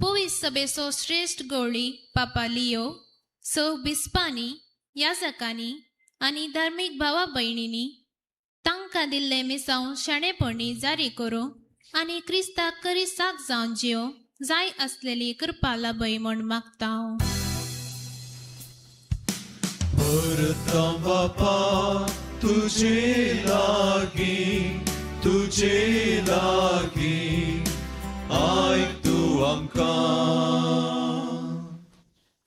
पोवीस सभेचो श्रेष्ठ गवळी पापा लियो सो बिस्पानी याजकांनी आनी धार्मीक भावा भयणींनी तांकां दिल्ले मिसांव शाणेपणी जारी करूं आनी क्रिस्ताक करी साथ जावन जियो जाय असलेली कृपा लाभय म्हण मागता हांव. परता बापा तुझे लागी आय तू आमकां.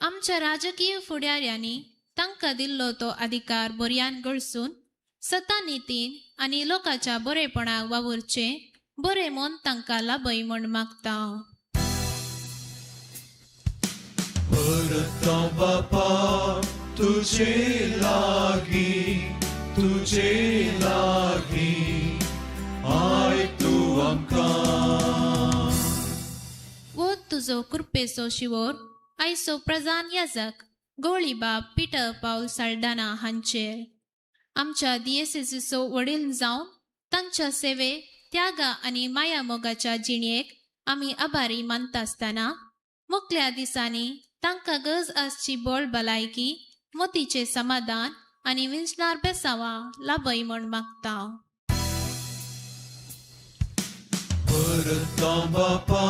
आमच्या राजकीय फुडाऱ्यांनी तांकां दिल्लो तो अधिकार बऱ्यान गळसून सता नितीन आनी लोकांच्या बरेपणाक वावुरचे बरे मन तांकां लाभय म्हण मागता हांव. परता बापा तुझे लागी आय तू आमकां. वो तुजो कृपेचो शिवोर आयचो प्रधान याजक गवळी बाब पिटर पाऊल साल्डाना हांचेर आमच्या दियेसेसीचो वडील जावन तांच्या सेवे त्यागा आनी माया मोगाच्या जिणेक आमी आभारी मानता आसतना मुखल्या दिसांनी तांकां गरज आसची बळ भलायकी मोतीचे समाधान आनी विंचणार बेसावां लाभय म्हण मागता हांव. परता बापा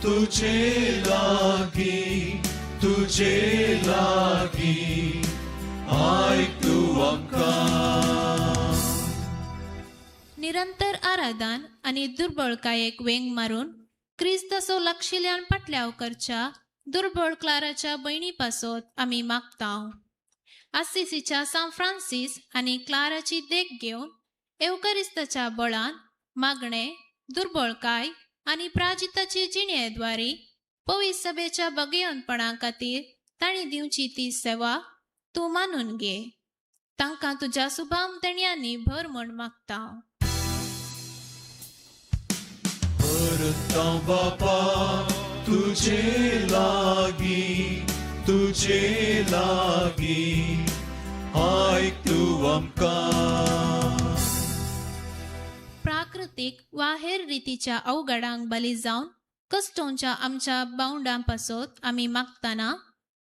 तुझे लागी आय तू आमकां. निरंतर आराधन आनी दुर्बळकायेक वेंग मारून क्रिस्तसो लक्षिल्यान पटल्याव करच्या दुर्बळ क्लाराच्या भयणी पासत आमी मागता हांव. आसिसीच्या सान फ्रांसीस आनी क्लाराची देख घेवन एवकरिस्ताच्या बळान मागणे दुर्बळकाय आनी प्राजिताची जिणेद्वारे पवित्र सभेच्या बगयनपणा खातीर ताणी दिवची ती सेवा तूं मानून घे. तांकां तुज्या सुभामतण्यांनी भर म्हण मागता हांव. परता बापा तुझे लागी आय तू आमकां. प्राकृतिक वा हेर रितीच्या अवघडांक बली जावन कष्टोंच्या आमच्या बावंडां पासत आमी मागतना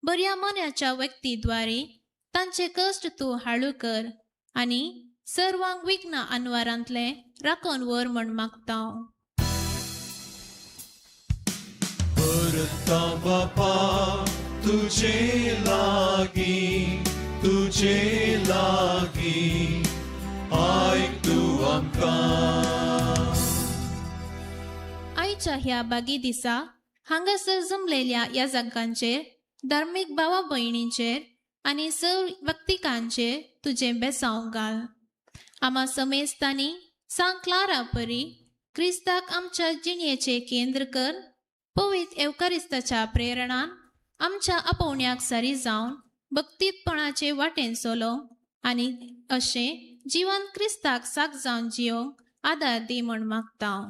बऱ्या मनाच्या व्यक्तीद्वारे तांचे कश्ट तूं हाळू कर आनी सर्वांक विघ्न अनवारांतले राखून व्हर म्हण मागता हांव. परता बापा तुझे लागी आय तू आमकां. आयच्या ह्या बागी दिसा हांगासर जमलेल्या या जागांचेर धार्मीक भावा भयणींचेर आनी सर्व व्यक्तिकांचेर तुझे बेसांव घाल. आमा समेस्तांनी सांग क्लारा परी क्रिस्ताक आमच्या जिणेचे केंद्र कर. पवित्र एवकारिस्ताच्या प्रेरणान आमच्या आपोवण्याक सारी जावन भक्तीपणाचे वाटेन चलो आनी अशें जीवन क्रिस्ताक साक जावन जियोंक आदार दी म्हण मागता हांव.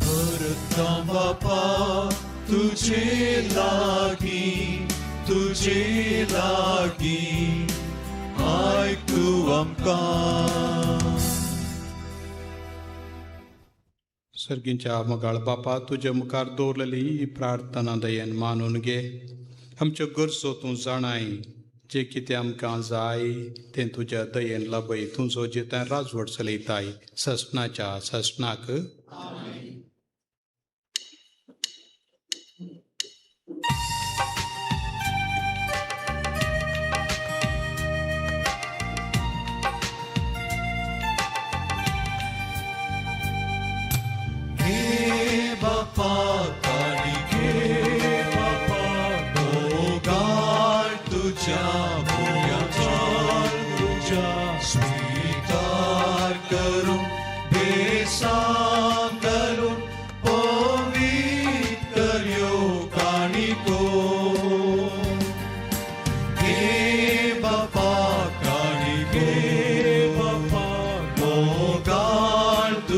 परता बापा तुझे लागी आय तू आमकां. सर्गींच्या मोगाळ बापा तुझ्या मुखार दवरलेली ही प्रार्थना दयेन मानून घे. आमच्यो गरजो तूं जाणाय. जे कितें आमकां जाय तें तुज्या दयेन लाभय. तुजो जितां राजवट चलयताय ससनाच्या ससनाक. आमेन.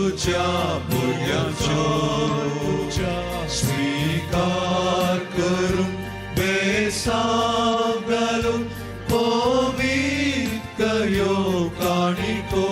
तुझ्या भुरग्यांचो स्वीकार करून बेसांव घालून पवित्र यो काणिको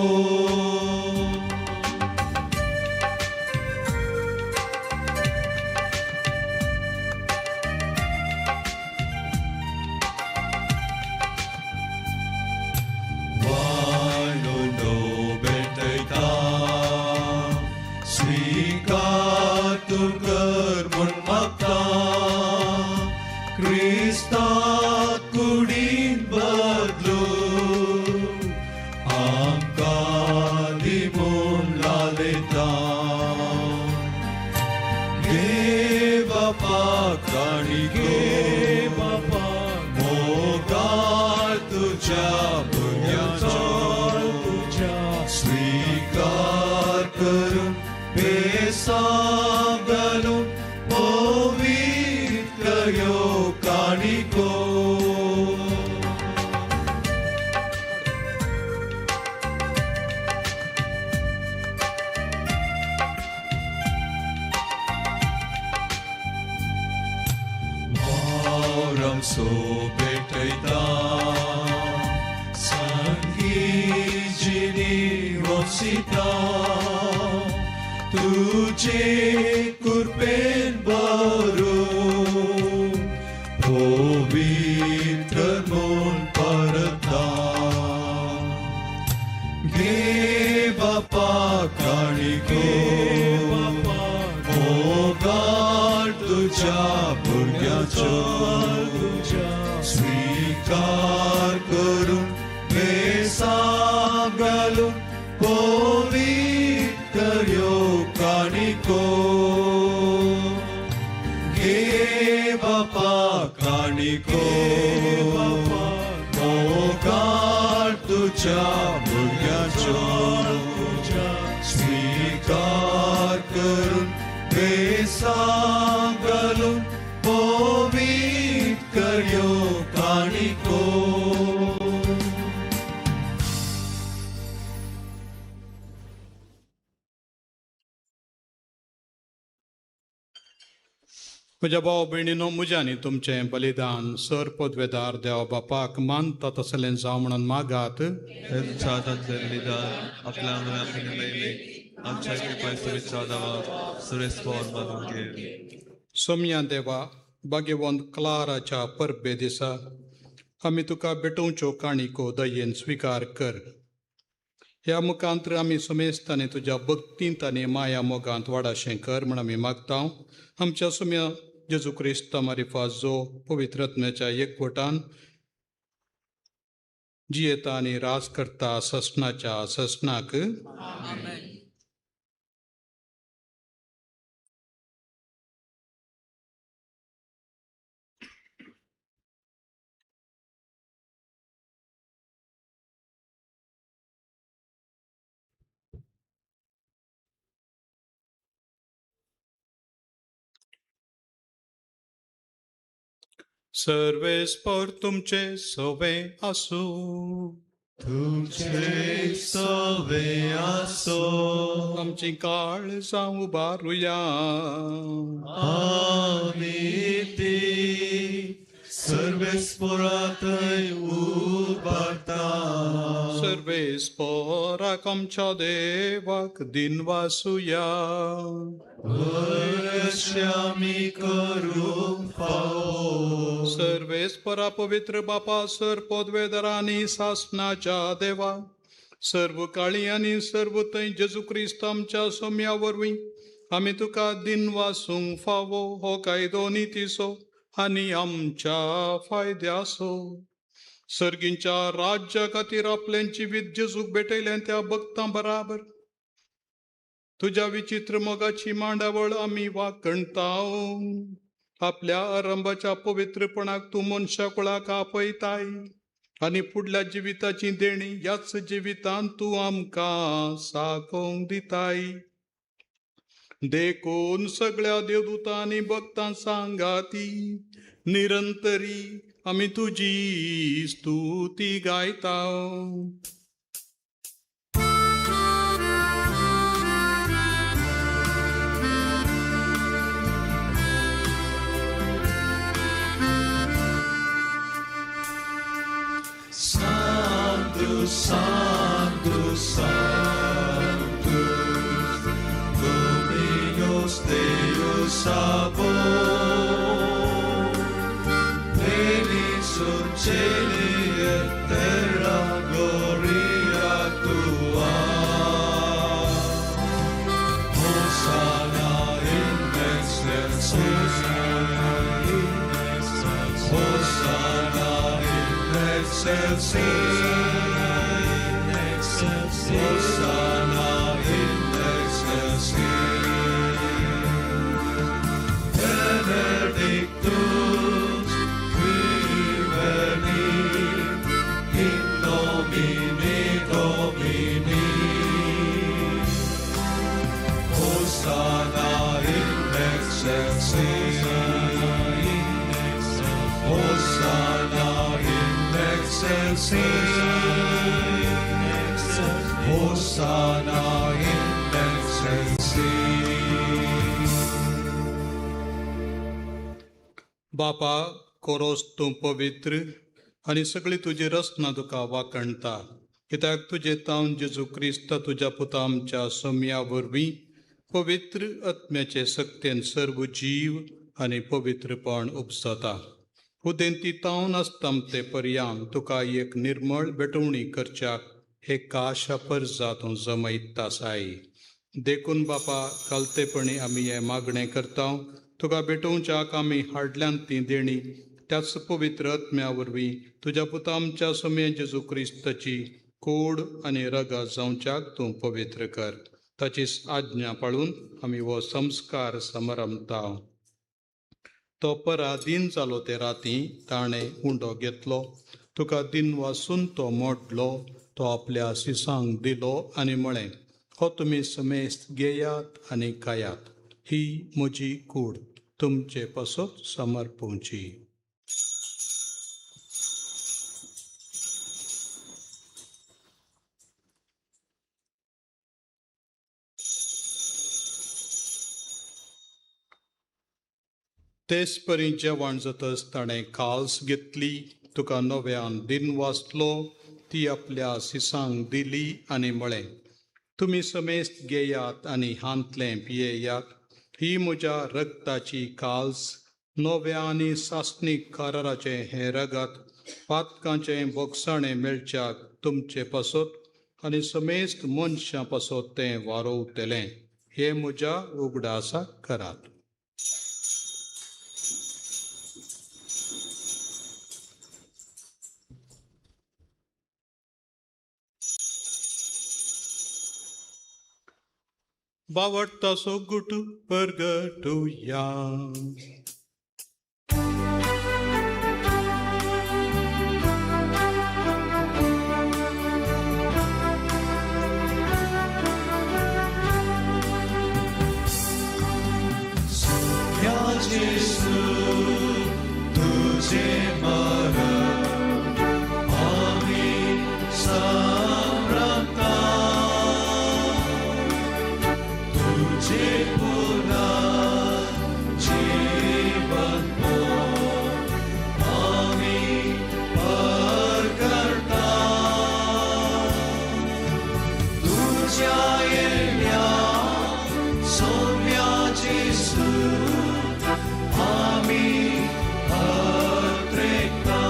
स्वीकार करून बेसांव घालून पवित्र यो काणिको मोरम सो बेटयता सीता तुझे कृपेन भरू पवित्र मन परता घे बापा काणिको मोगाळ तुझ्या भुरग्यांचो स्वीकार करून बेसांव घालून पवित्र यो काणिको घे बापा काणिको मोगाळ तुझ्या भुरग्यांचो स्वीकार करून बेसांव घालून पवित्र यो काणिको म्हज्या भाव भयणीनो म्हज्यानी तुमचें बलिदान सर पदवेदार देव बापाक मानता तसलें जावं म्हणून मागात आपल्या आमच्या सोम्या देवा भाग्यवंत क्लाराच्या परबे दिसा आमी तुका भेटोवच्यो काणिको दयेन स्विकार कर. ह्या मुखांतर आमी समेस्तांनी तुज्या भक्तींत आनी माया मोगांत वाडाशें कर म्हण आमी मागता. आमच्या सोम्या जेजू क्रिस्ता मारिफा जो पवित्र आत्म्याच्या एकवटान जियेता आनी रास करता ससनाच्या ससनाक सर्वेस्पर तुमचे सवे आसू. तुमचे सवे आसो. आमची काळजां उबारुया. आमी ती सर्वेस्परांतय उबारता. सर्वेस्पराक आमच्या देवाक दिनवासुया. आमी करूंक फावो. सर्वेस्परा पवित्र बापा सर पदवेदारांनी सासनाच्या देवा सर्व काळी आनी सर्व थंय जेजू क्रिस्त आमच्या सोम्या वरवीं आमी तुका दिन वासूंक फावो. हो कायदो नितीसो आनी आमच्या फायद्यासो. सर्गींच्या राज्या खातीर आपलें जिवीत जेजूक भेटयलें त्या भक्तां बराबर तुज्या विचित्र मोगाची मांडावळ आमी वाकणताव. आपल्या आरंभाच्या पवित्रपणाक तूं मनशा कुळाक आपयताय आनी फुडल्या जिविताची देणी ह्याच जिवितांत तूं आमकां साकोंक दिताय. देखून सगळ्या देवदूतां आनी भक्तां सांगाती निरंतरी आमी तुजी स्तुती गायता. Sanctus, Sanctus, Dominus Deus Sabaoth, pleni sunt celi et terra gloria tua. Hosanna in excelsis, Hosanna in excelsis, Hosanna in excelsis. Benedictus qui venit in nomine Domini. Hosanna in excelsis, Hosanna in excelsis, Hosanna in excelsis. बापा, कोरोस तूं पवित्र आनी सगळी तुजी रचना तुका वाखणटा, कित्याक तुजे तावन जेजू क्रिस्त तुज्या पुता आमच्या सोम्या वरवीं पवित्र आत्म्याचे सक्तेन सर्व जीव आनी पवित्रपण उपसता. उदेंती तावन आसता ते पर्यांत तुका एक निर्मळ बेटवणी करच्याक हे काशा परजा तूं जमयता साई. देखून बापा, कालतेपणी आमी हें मागणें करता, तुका भेटोवच्याक आमी हाडल्यान ती देणी त्याच पवित्र आत्म्या वरवीं तुज्या पुता आमच्या सोम्या जेजू क्रिस्ताची कूड आनी रगत जावच्याक तूं पवित्र कर. ताचीच आज्ञा पाळून आमी हो संस्कार समरमता. तो पराधीन जालो ते राती ताणें उंडो घेतलो, तुका दिन वासून तो मोडलो, तो आपल्या सिसांक दिलो आनी म्हळें, हो तुमी समेस्त घेयात आनी खायात, ही म्हजी कूड तुमचे पासत समर्पूंची. तेच परी जेवण जातच ताणें काल्स घेतली, तुका नव्यान दिन वाचलो, ती आपल्या सिसांक दिली आनी म्हळें, तुमी समेस्त घेयात आनी हांतलें पियेयात, ही म्हज्या रगताची काल्स, नव्या आनी सासणीक कराराचें हें रगत, पातकांचें बोगसाणें मेळच्याक तुमचे पासत आनी समेस्त मनशां पासत तें वारोवतलें. हें म्हज्या उगडासाक करात. बावडता सो गुट परगटुया. Sommia Gesù, tuझे मरण आम्ही समरमता, तुझे पुन्हा जीवन आम्ही परगटता. तुझ्या येण्या सोम्या Gesù आम्ही अत्रेकता.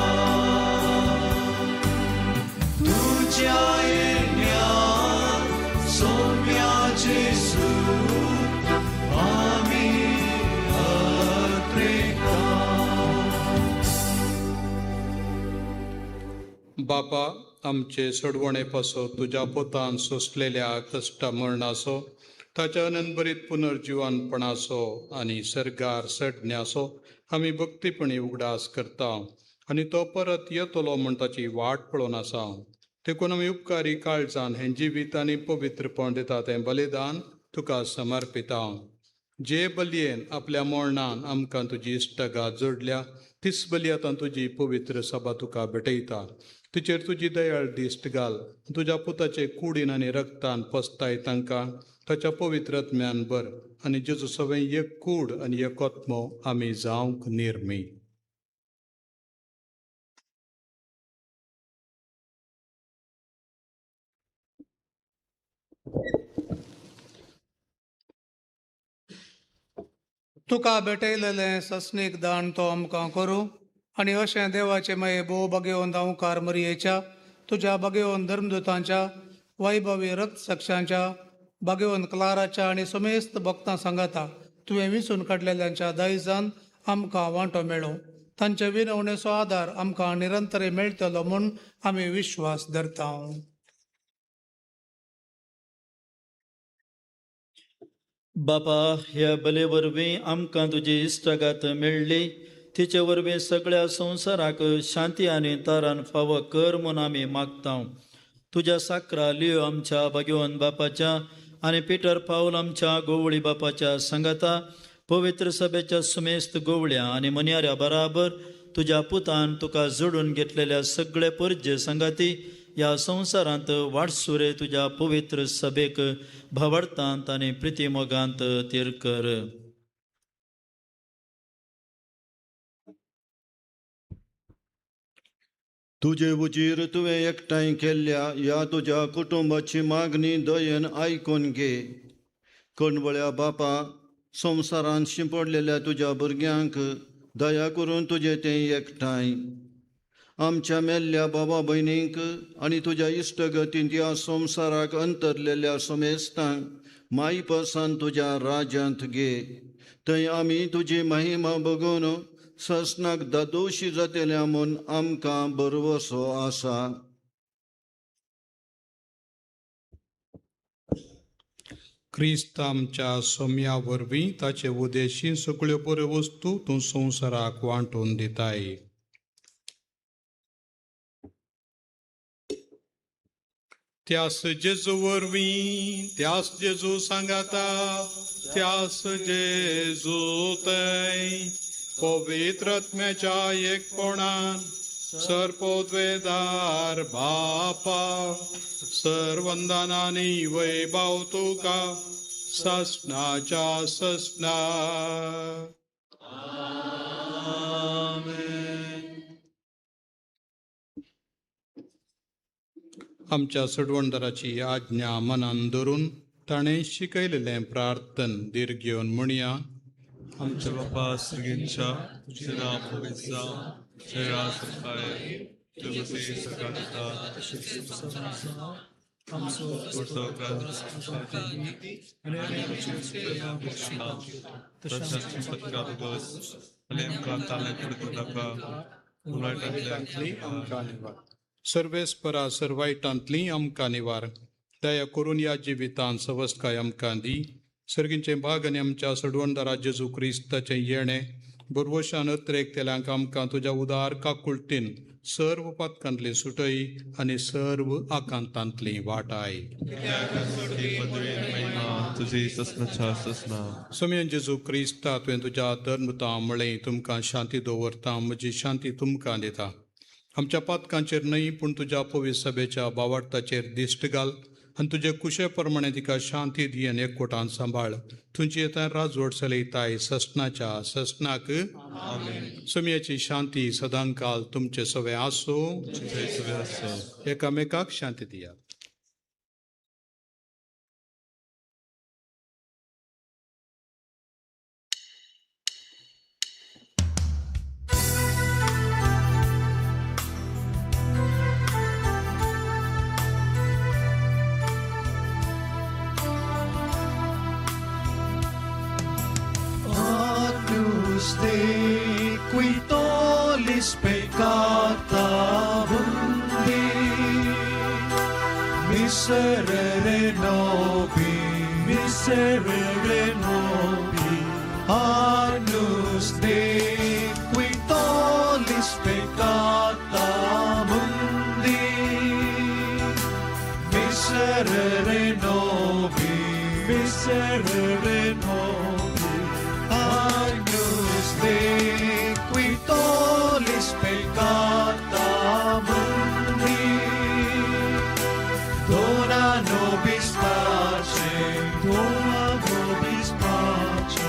तुझ्या येण्या सोम्या Gesù आम्ही अत्रेकता. बापा, आमचे सडवणे पासो तुज्या पोतान सोसलेल्या कश्टा मरणाचो, ताच्या अनंतभरीत पुनर्जीवनपणाचो आनी सर्गार सडण्याचो आमी भक्तीपणी उगडास करता आनी तो परत येतलो म्हण ताची वाट पळोवन आसा. देखून आमी उपकारी काळजान हें जिवीत आनी पवित्रपण दिता तें बलिदान तुका समर्पिता. जे बलयेन आपल्या मरणान आमकां तुजी इश्टगात जोडल्या, तीच बली आतां तुजी पवित्र सभा तुका भेटयता. तिचेर तुजी दयाळ दिश्ट घाल. तुज्या पुताचे कुडीन आनी रगतान पसताय तांकां ताच्या पवित्र आत्म्यान भर आनी जेजू सवें एक कूड आनी एक आत्मो आमी जावंक निर्मी. तुका भेटयलेलें सस्नीक दान तो आमकां करूं आनी अशें देवाचे माये भोव बगेवन दावकार मरयेच्या तुज्या बगेवन धर्मदुतांच्या वैभवी रक्त साक्षांच्या बगेवन क्लाराच्या आनी समेस्त भक्तां सांगाता तुवें विंचून काडलेल्यांच्या दायजान आमकां वांटो मेळो. तांचे विनवणेचो आदार आमकां निरंतरी मेळटलो म्हूण आमी विश्वास धरता. बापा, ह्या बले वरवीं आमकां तुजी इश्टागात मेळ्ळी, तिचे वरवीं सगळ्या संवसाराक शांती आनी तारण फावो कर म्हूण आमी मागता. तुज्या साकरा लियो आमच्या भगवान बापाच्या आनी पिटर पावल आमच्या गोवळी बापाच्या सांगाता पवित्र सभेच्या सुमेस्त गोवळ्या आनी मन्याऱ्या बराबर तुज्या पुतान तुका जोडून घेतलेल्या सगळे परजे संगाती ह्या संवसारांत वाडसुरे तुज्या पवित्र सभेक भवडतांत आनी प्रितीमोगांत तीर कर. तुजे उजीर तुवें एकठांय केल्ल्या ह्या तुज्या कुटुंबाची मागणी दयेन आयकून घे. कणवळ्या बापा, संवसारांत शिंपडलेल्या तुज्या भुरग्यांक दया करून तुजें तें एकठांय. आमच्या मेल्ल्या बाबा भयणींक आनी तुज्या इश्टगतींत ह्या संवसाराक अंतरलेल्या समेस्तांक माईपासान तुज्या राज्यांत घे. थंय आमी तुजी महिमा बघून ससनाक दादोशी जातल्या म्हूण आमकां बरवसो आसा. क्रिस्त आमच्या सोम्या वरवीं ताचे उदेशी सगळ्यो बऱ्यो वस्तू तूं संवसाराक वांटून दिताय. त्यास जेजू वरवीं त्यास जेजू सांगाता त्यास जेजू थंय पवित्र आत्म्याच्या एकपणान सर्पोद्वेदार बापा सर्वंदानांनी वैभव तुका ससनाच्या ससना. आमच्या सडवणदाराची आज्ञा मनान धरून ताणें शिकयलेलें प्रार्थन दीर घेवन म्हणया. आमच्या बापा सगळ्यांच्या तुझे नाव पवित्र जावं, तुझे राज सकाळी तुझे सकाळचा सर्वेस्परा सर्वायटांतली आमकां निवार. दया करून या जिवितांत सवस्काय आमकां दी. सर्गींचे भाग आनी आमच्या सडवणदारा जेजू क्रिस्ताचें येणें बरवशान अत्रेकतेल्यांक आमकां तुज्या उदार काकुळटीन सर्व पातकांतली सुटय आनी सर्व आकांतांतली वाटाय. सोम्यान जेजू क्रिस्ता तुवें तुज्या धर्मता म्हळें तुमकां शांती दवरता, म्हजी शांती तुमकां दिता. आमच्या पातकांचेर न्हय पूण तुज्या पवित्र सभेच्या बावार्थाचेर दिश्ट घाल आनी तुजे कुशे प्रमाणे तिका शांती दियेन एकवटान सांबाळ. तुजी येता राजवट चलयताय ससनाच्या ससनाक. सोम्याची शांती सदांकाल तुमचे सवे आसो. एकामेकाक शांती दिया. Dei qui tollis peccata mundi, miserere nobi, Agnus Dei qui tollis peccata mundi, miserere nobi, Agnus Dei qui tollis peccata mundi, dona nobis pace, dona nobis pace.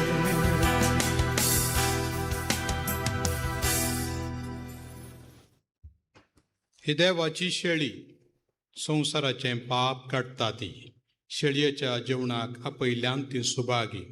ही देवाची शेळी संवसाराचें पाप काडटा ती. शेळयेच्या जेवणाक आपयल्यान ती सुभागी.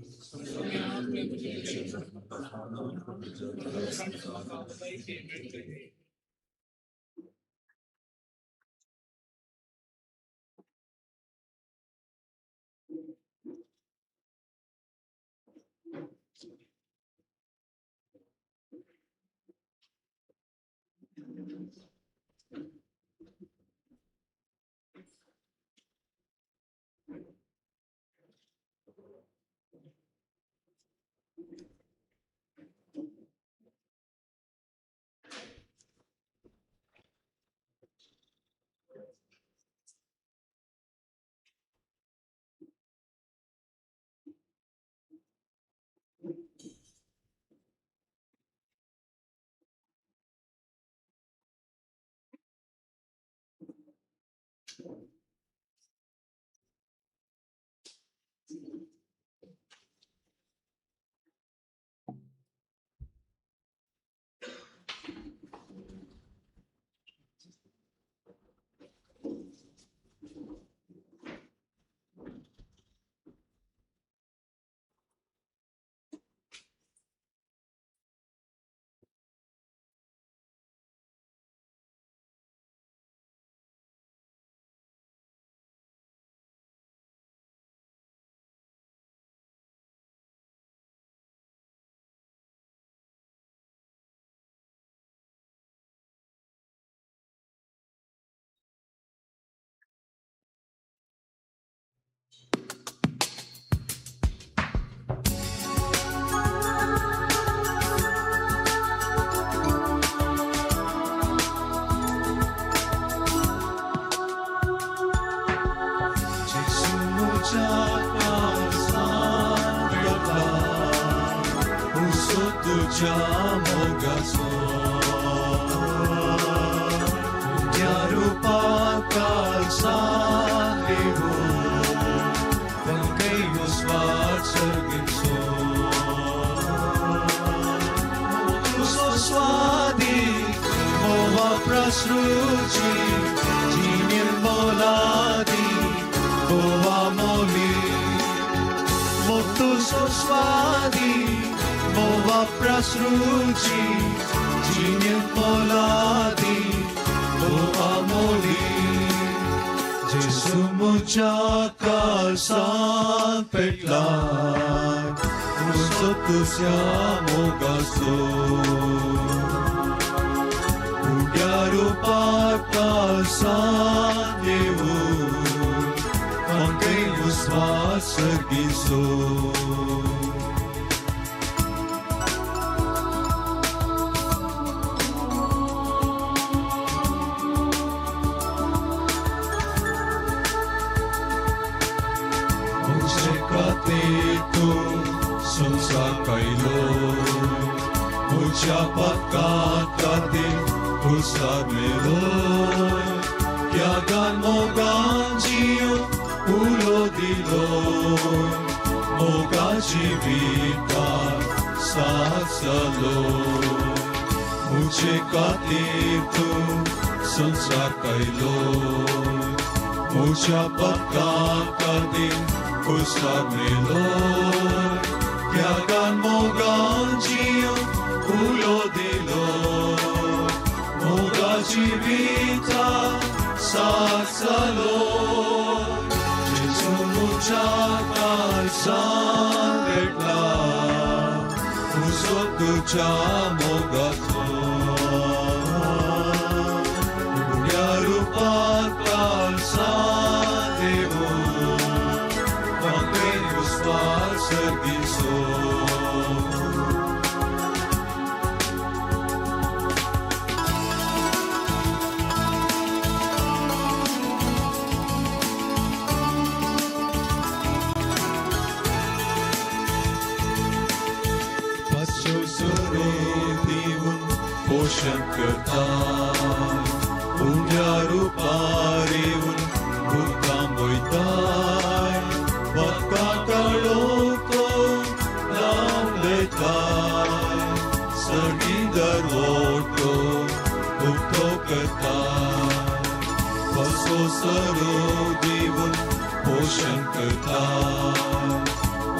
शंकरताय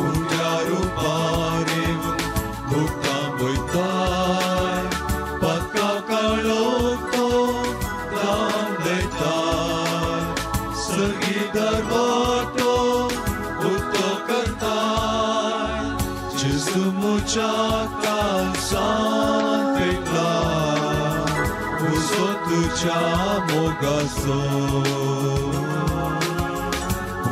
उद्या रुपारेवून भुक्ता बोयताय पक्का काळोखो दान देताय सर्गी दरवाटो उतो करताय जेजू मुच्या काळजांत पेटलाय उजो तुझ्या मोगाचो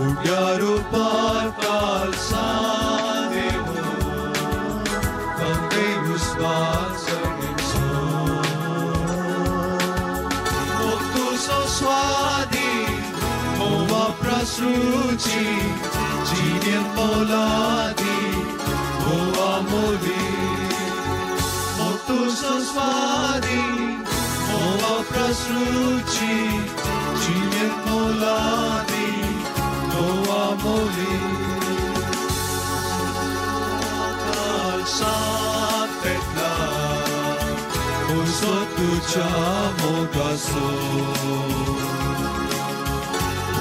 उद्या रुपार काळजांत देवून तांकां विस्वास सर्गीचो तुझो स्वादी मोवा प्रसुची जिणेंत मोलादी मोवा मोली तुझो स्वादी मोवा प्रसुची जिणेंत मोलादी मोवा मोली काळजांत पेटलाय उजो तुझ्या मोगाचो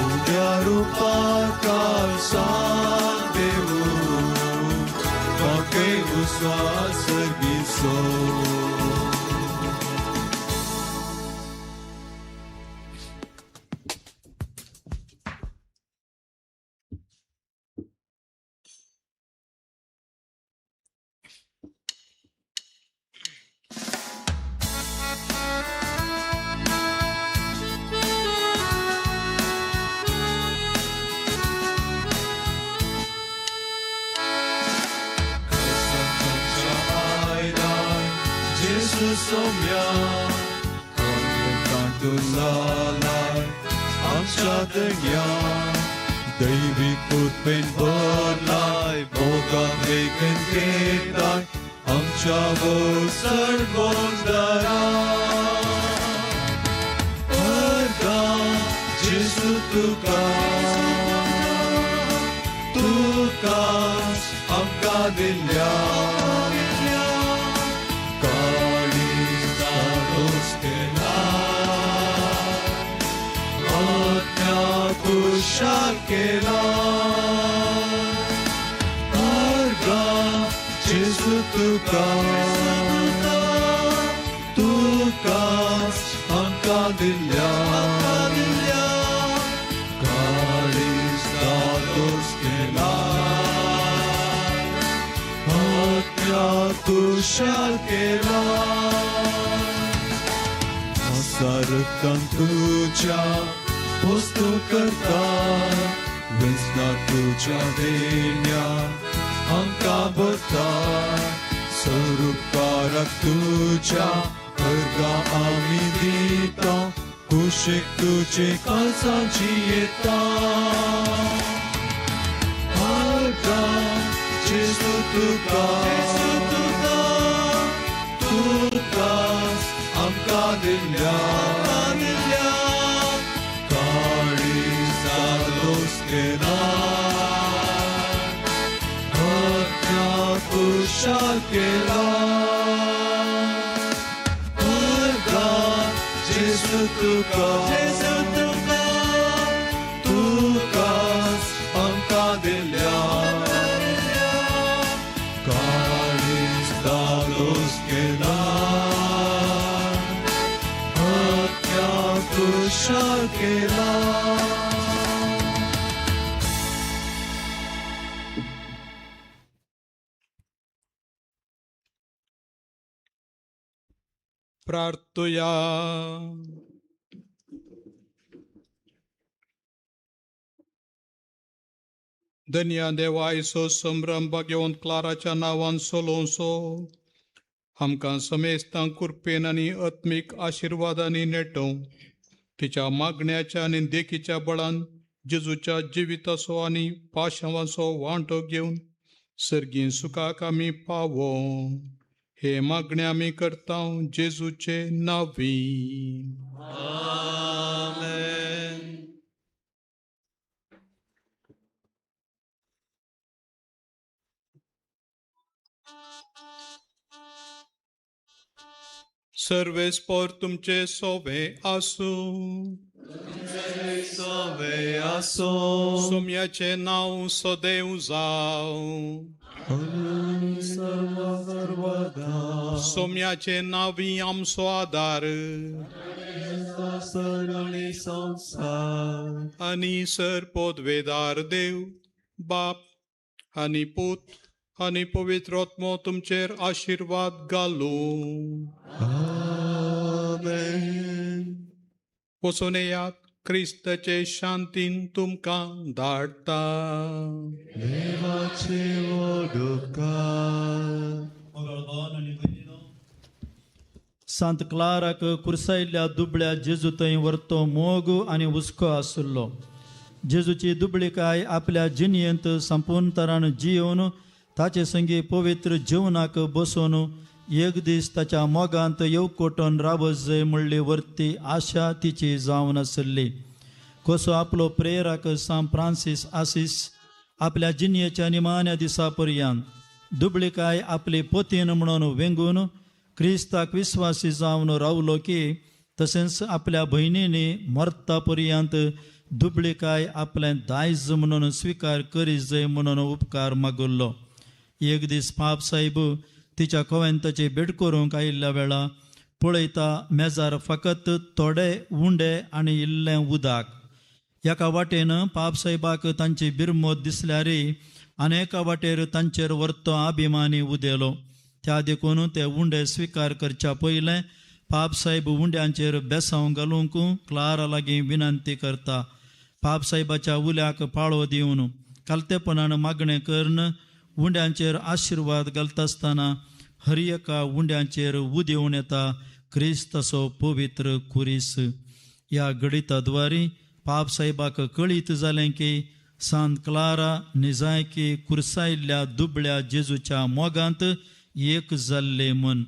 उद्या रुपार काळजांत देवून तांकां विस्वास सर्गीचो Somia, Kantulalay, Amcha Degya, David Putpen Borlay, Boga Veken Ketai, Amcha Vosar Bondara. Arga, Jesu Tukas, Amka Dilya. Shakela Arga Jesu Tukas Amka Dilya Kalis Dados Kela Atya Tu Shakela Asarkan Tuja Postu करताय वेचना तुझ्या देण्या आमका भरताय स्वरूपकारक तुझ्या अर्गा आमी दिता कुशीक तुझे काळजाची येता अर्गा जेजू तुकास आमका दिल्या Shakela Arga Jesu Tukas Amka Dilya Kalis Dalos Kela Atya Tu Shakela प्रार्थया धन्या देवा इसो संभ्रम भाग्यवंत क्लाराच्या नावान सोलोसो आमकां समेस्तांक कृपेन आनी आत्मीक आशिर्वादांनी नेटो तिच्या मागण्याच्या आनी देखीच्या बळान जेजूच्या जिविताचो आनी पाशवाचो वांटो घेवन सर्गी सुखाक आमी पावो हे मागणे आमी करता जेजूचे नावी सर्वेस्पर तुमचे सोवे आसूं सवे आसो सोम्याचे नाव सदैव जाव सर्वदा सोम्याचे नावी आमचो आदार सरळी संसार आनी सर पोदवेदार देव बाप आनी पूत आनी पवित्र आत्मो तुमचेर आशीर्वाद घालूं. आमेन. वचून येयात, क्रिस्ताचे शांतीन तुमकां धाडटा. देवाचे उपकार. सांत क्लाराक कुर्सायिल्ल्या दुबळ्या जेजू थंय व्हरतो मोग आनी हुस्को आसुल्लो. जेजूची दुबळीकाय आपल्या जिणयेंत संपूर्ण तरान जियोवन ताचे संगी पवित्र जेवणाक बसून एक दीस ताच्या मोगांत येवकोटोन रावत जंय म्हणली वर्ती आशा तिची जावन आसली. कसो आपलो प्रेयराक सांत फ्रांसीस आसीस आपल्या जिणयेच्या निमाण्या दिसा पर्यंत दुबळीकाय आपली पोतीन म्हणून वेंगून क्रिस्ताक विस्वासी जावन रावलो की तशेंच आपल्या भयणींनी मरता पर्यंत दुबळीकाय आपलें दायज म्हणून स्विकार करी जंय म्हणून उपकार मागुल्लो. एक दीस पाप साहेब तिच्या कॉवेंताची भेट करूंक आयिल्ल्या वेळा पळयता मेजार फकत थोडे उंडे आनी इल्लें उदक. एका वाटेन पाप साहेबाक तांची बिरमोत दिसल्यारी आनी एका वाटेर तांचेर व्हरतो अभिमानी उदेलो. त्या देखून ते उंडे स्विकार करच्या पयलें पाप साहेब उंड्यांचेर बेसांव घालूंक क्लारा लागीं विनंती करता. पाप साहेबाच्या उल्याक पाळो दिवन कालतेपणान मागणें करून उंड्यांचेर आशिर्वाद घालता आसतना हर एका उंड्यांचेर उदेवून येता क्रिस्ताचो पवित्र कुरीस. ह्या गडिताद्वारी पाप साहेबाक कळीत जालें की सांत क्लारा निजायकी कुर्सायिल्ल्या दुबळ्या जेजूच्या मोगांत एक जाल्ले मन.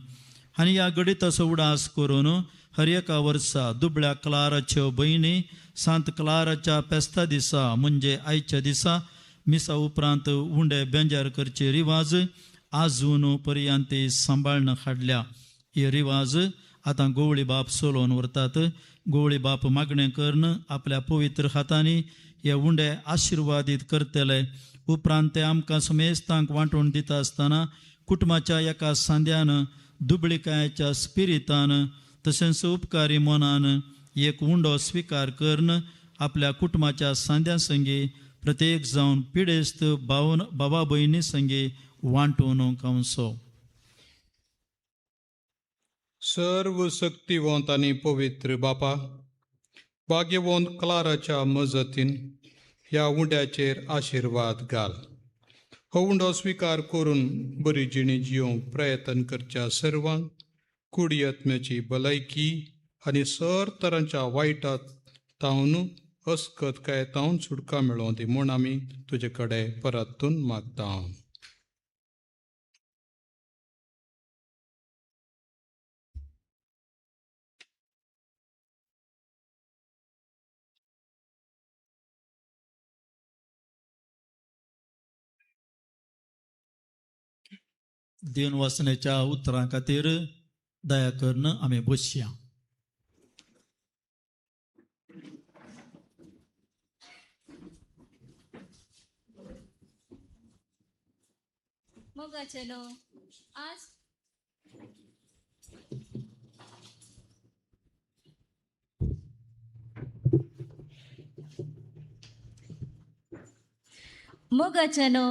आनी ह्या गडिताचो उडास करून हर एका वर्सा दुबळ्या क्लाराच्यो भयणी सांत क्लाराच्या पेस्ता दिसा म्हणजे आयच्या दिसा मिसा उपरांत उंडे बेंजार करचे रिवाज आजून पर्यंत सांबाळन हाडल्या. हे रिवाज आतां गोवळी बाप सोलोवन व्हरतात. गोवळी बाप मागणें करून आपल्या पवित्र हातांनी हे उंडे आशिर्वादीत करतले. उपरांत ते आमकां समेस्तांक वांटून दिता आसतना कुटुंबाच्या एका सांद्यान दुबळीकायेच्या स्पिरितान तशेंच उपकारी मनान एक उंडो स्विकार करून आपल्या कुटुंबाच्या सांद्या संगी प्रत्येक जावन पिडेस्त बाबा भयणी संगी वांटून कंसो. सर्व शक्तिवंत आनी पवित्र बापा, भाग्यवंत क्लाराच्या मजतीन ह्या उंड्याचेर आशिर्वाद घाल. हो उंडो स्विकार करून बरी जिणी जिवंक प्रयत्न करच्या सर्वांक कुडी आत्म्याची भलायकी आनी सर तरांच्या वायटात तावन अस्कत काय तावन सुटका मेळों दी म्हूण आमी तुजे कडेन परतून मागता. देवन वासनेच्या उतरां खातीर दया करून आमी बसया. मोगाचेलो आज मोगाचेलो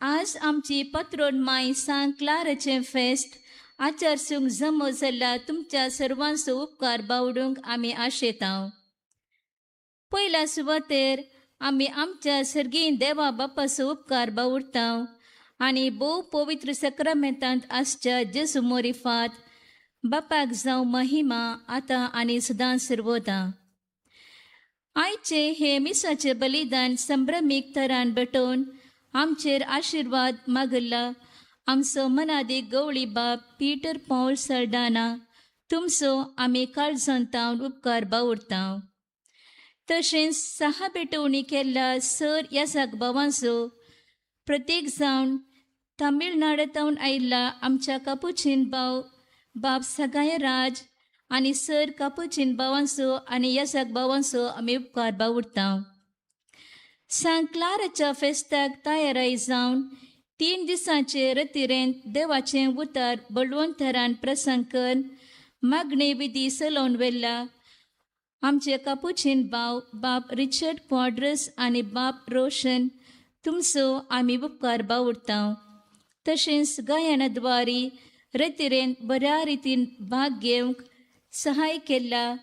आज आमची पत्रोड माय सांत क्लाराचें फेस्त आचारसूंक जमो जाल्ल्या तुमच्या सर्वांचो उपकार बावडूंक आमी आशेता. पयल्या सुवातेर आमी आमच्या सर्गीन देवा बापाचो उपकार बावडटा आनी भोव पवित्र सक्रामेंतांत आसच्या जेजू मोरिफात बापाक जावं महिमा आतां आनी सदां सर्वदा. आयचे हे मिसाचे बलिदान संभ्रमीक तरान भेटोवन आमचेर आशिर्वाद मागला आमचो मनादी गवळी बाप पिटर पौल सरदाना तुमचो आमी काळजांतावन उपकार बावडटा. तशेंच 6 भेटवणी केल्ल्या सर यासाक भावांचो प्रत्येक जावन तामिळनाडांतावन आयिल्ला आमच्या कापुचीन भाव बाप सगाय राज आनी सर कापुचीन भावांचो आनी यासाक भावांचो आमी उपकार बावुरता. सांत क्लाराच्या फेस्ताक तयाराय जावन 3 दिसांचे रतिरेंत देवाचें उतार बळवंतरान प्रसंग करून मागणे विधी चलोवन व्हेला. आमचे कापुचीन भाव बाब रिचर्ड क्वाड्रस आनी बाब रोशन तुमचो आमी उपकार बावुरता. तशेंच गायनाद्वारी रतिरेंत बऱ्या रितीन भाग घेवंक सहाय केला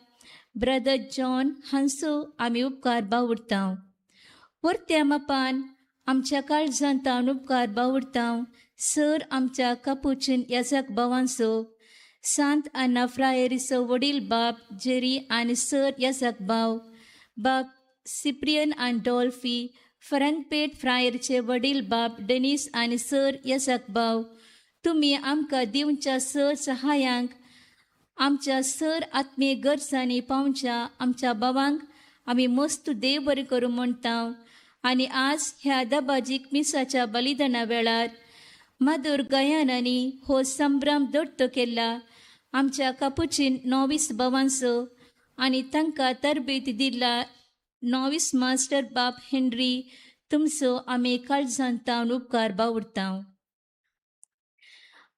ब्रदर जॉन हांचो आमी उपकार बावुरता. परत्या मापान आमच्या काळजांतान उपकार बावुरता सर आमच्या कापुचीन याजक भावांचो, सांत आन्ना फ्रायरीचो वडील बाब जेरी आनी सर याजक भाव, बाब सिप्रियन आनी डॉल्फी, फरंगपेट फ्रायरचे वडील बाब डेनिस आनी सर याजक भाव, तुमी आमकां दिवच्या सर सहायांक आमच्या सर आत्मीय गरजांनी पावच्या आमच्या भावांक आमी मस्त देव बरें करूं म्हणटा. आनी आज ह्या दबाजीक मिसाच्या बलिदाना वेळार मधुर गायनांनी हो संभ्रम दट्ट केला आमच्या कापुचीन नोवीस भावांचो आनी तांकां तरबेत दिला नोवीस मास्टर बाब हेनरी तुमचो आमी काळजांतान उपकार बावुरता.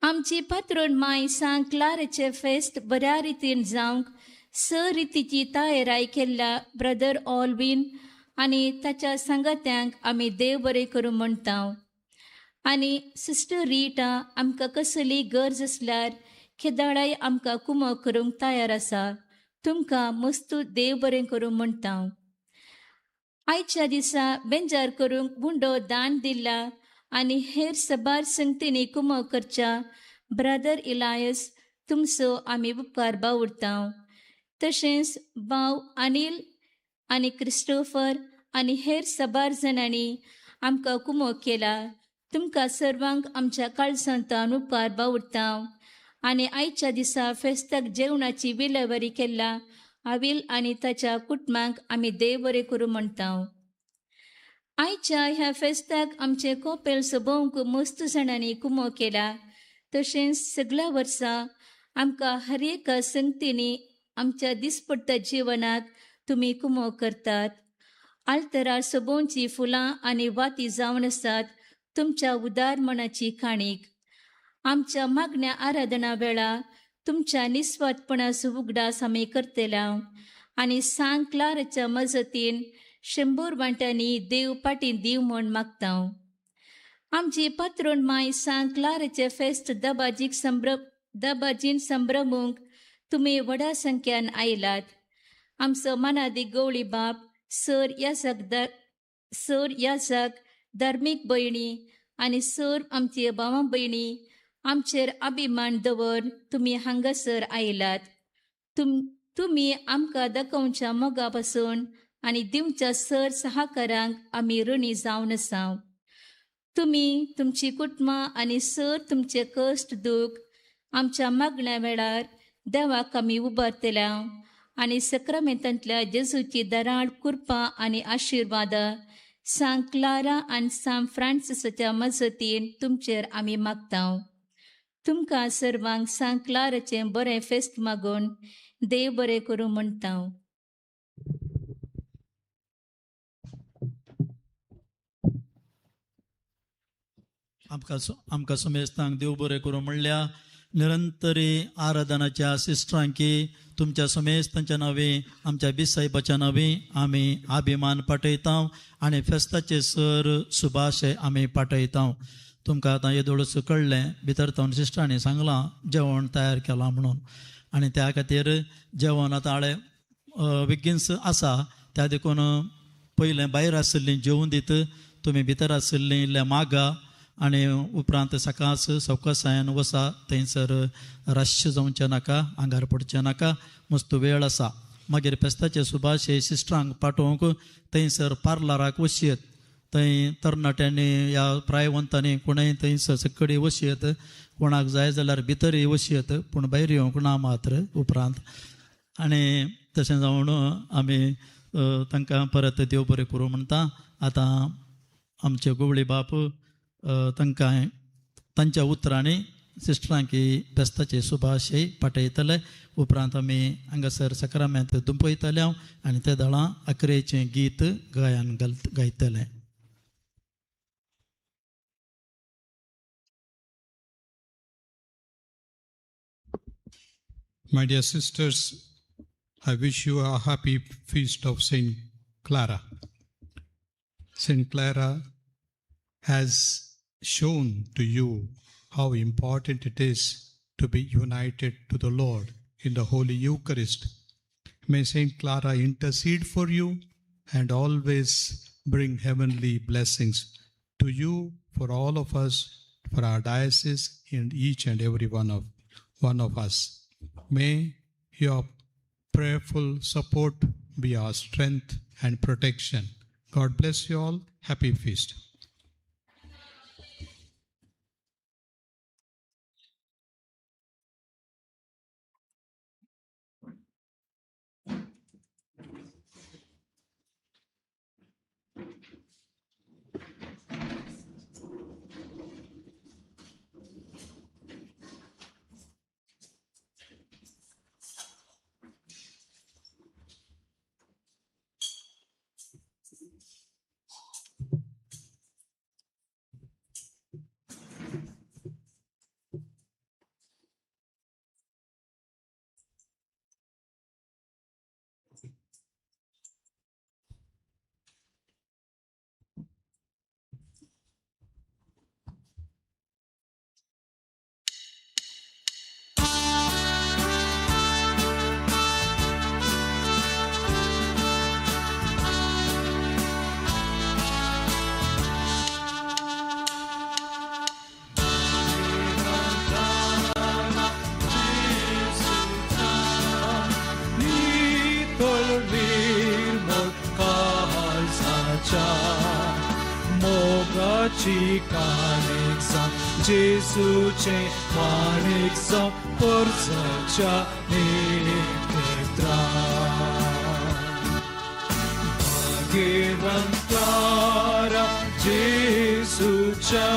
आमची पात्रोण माय सांत क्लाराचे फेस्त बऱ्या रितीन जावंक स रितीची तयाराय केला ब्रदर ऑल्विन आनी ताच्या सांगात्यांक आमी देव बरें करूं म्हणटा. आनी सिस्टर रिटा आमकां कसली गरज आसल्यार खेदाळाय आमकां कुमो करूंक तयार आसा. तुमकां मस्त देव बरें करूं म्हणटा. आयच्या दिसा बेंजार करूंक बुंडो दान दिला आनी हेर सबार संगतींनी कुमो करच्या ब्रदर इलायस तुमचो आमी उपकार बावुरता. तशेंच भाव अनिल आनी क्रिस्टोफर आनी हेर सबार जाणांनी आमकां कुमो केला. तुमकां सर्वांक आमच्या काळजांतान उपकार बावुरता. आनी आयच्या दिसा फेस्ताक जेवणाची विलेवारी केला आविल आनी ताच्या कुटुंबांक आमी देव बरें करूं म्हणटा. आयच्या ह्या फेस्ताक आमचे कोपेल सोबोवंक मस्त जाणांनी कुमो केला. तशेंच सगळ्या वर्सा आमकां हर एका संगतींनी आमच्या दिसपट्ट जिवनाक तुमी कुमो करतात. आल्तरार सोबोवची फुलां आनी वाती जावन आसात तुमच्या उदार मनाची काणीक. आमच्या मागण्या आराधना वेळा तुमच्या निस्वार्थपणाचो उगडास आमी करतला आनी सांत क्लाराच्या मजतीन 100 वांट्यांनी देव पाटीन दिव म्हूण मागता. आमची पात्रोण माय सांत क्लाराचे फेस्त दबाजीन संभ्रमूंक तुमी व्हडा संख्यान आयलात. आमचो मनादी गवळी बाब सर याजक धार्मीक भयणी आनी सर आमची भावां भयणी आमचेर अभिमान दवर तुमी हांगासर आयलात. तुमी आमकां दाखोवच्या मोगा पासून आनी दिवच्या सर सहकारांक आमी ऋणी जावन आसा. तुमी तुमची कुटुंबां आनी सर तुमचे कश्ट दूख आमच्या मागण्या वेळार देवाक आमी उबारतला आनी सक्रामेंतांतल्या जेजूची दराळ कृपा आनी आशिर्वादा सांत क्लारा आनी सांत फ्रांसिसाच्या मजतीन तुमचेर आमी मागता. तुमकां सर्वांक सांत क्लाराचें बरें फेस्त मागून देव बरें करूं म्हणटा. आमकां समेस्तांक देव बरें करूं म्हणल्या निरंतरी आराधनाच्या सिस्टरांकी तुमच्या समेस्तांच्या नांवे आमच्या बिसायबाच्या नांवे आमी अभिमान पाठयता आनी फेस्ताचे सर सुभाशय आमी पाठयता. तुमकां आतां येदोळस कळ्ळें भितर तावन सिस्टरांनी सांगलां जेवण तयार केलां म्हणून आनी त्या खातीर जेवण आतां बेगीनच आसा. त्या देखून पयलें भायर आसल्लीं जेवून दीत तुमी भितर आसल्लीं इल्लें मागा आनी उपरांत सकाळच सवकासायन वसा. थंयसर रातचें जावचें नाका, आंगार पडचें नाका, मस्त वेळ आसा. मागीर फेस्ताचे सुभाशे सिस्टरांक पाठोवंक थंयसर पार्लराक वचयत. थंय तरणाट्यांनी या प्रायवंतांनी कोणय थंयसर सकडी वचयत. कोणाक जाय जाल्यार भितरय वचयत पूण भायर येवंक ना मात्र उपरांत. आनी तशें जावन आमी तांकां परत देव बरें करूं म्हणटा. आतां आमचे गवळी बाप तांकां तांच्या उतरांनी सिस्टरांक बेस्ताचे सुभाशय पाठयतले. उपरांत आमी हांगासर सक्रामेंत दुंपयतले आनी त्या दळां अकरेचें गीत गायन गायतले. My dear sisters, I wish you a happy feast of Saint Clara. Saint Clara has shown to you how important it is to be united to the Lord in the Holy Eucharist. May Saint Clara intercede for you and always bring heavenly blessings to you, for all of us, for our diocese, and each and every one of us. May your prayerful support be our strength and protection. God bless you all. Happy feast. Jesuce manik sa porzacia netra. Bhagavan Clara Jesucia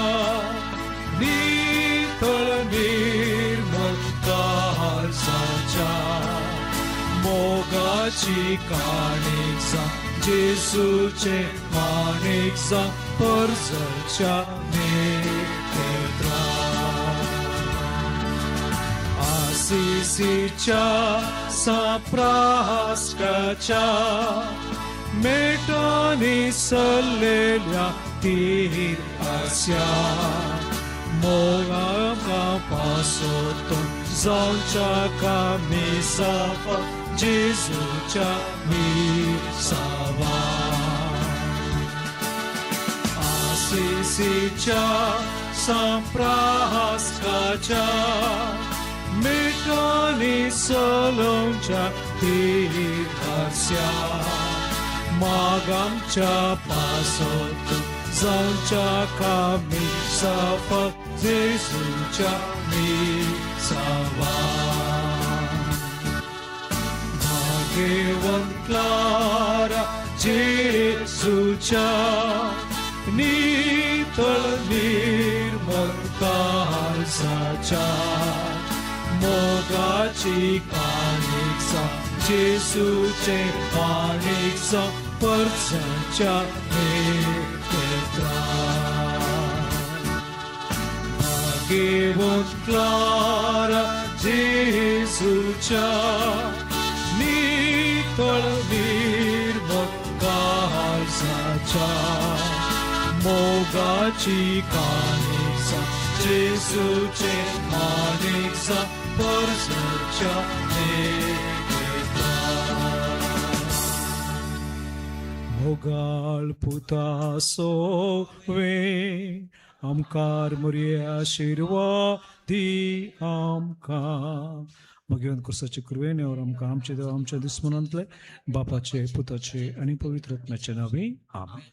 nitol nirmal kalsacha mogachi kaniksa Jesuce maniksa porzacia Asisicha sapraskacha metani sallelia tir asya moga pasoton zalcha kamisafa Jesucha misava Asisicha sapraskacha Metani saloncha tirasya Magamcha pasotu Zalcha kami sapa Jesucha mi sava Bhagavan Clara Jesucha Nital nirmal kalsacha Mogachi kaniksa Jesuce kaniksa Parsacha netra Bhagavan Clara Jesucha Nital nirmal kalsacha Mogachi kaniksa Jesuce kaniksa Porzacia netra. Mogal putasove amkar muria shirwa di amkar मग घेऊन कुर्साची कृपेने और आमकां आमचे देव आमच्या दुस्मनांतले बापाचे पुताचे आणि पवित्र आत्म्याचे नावे आमेन.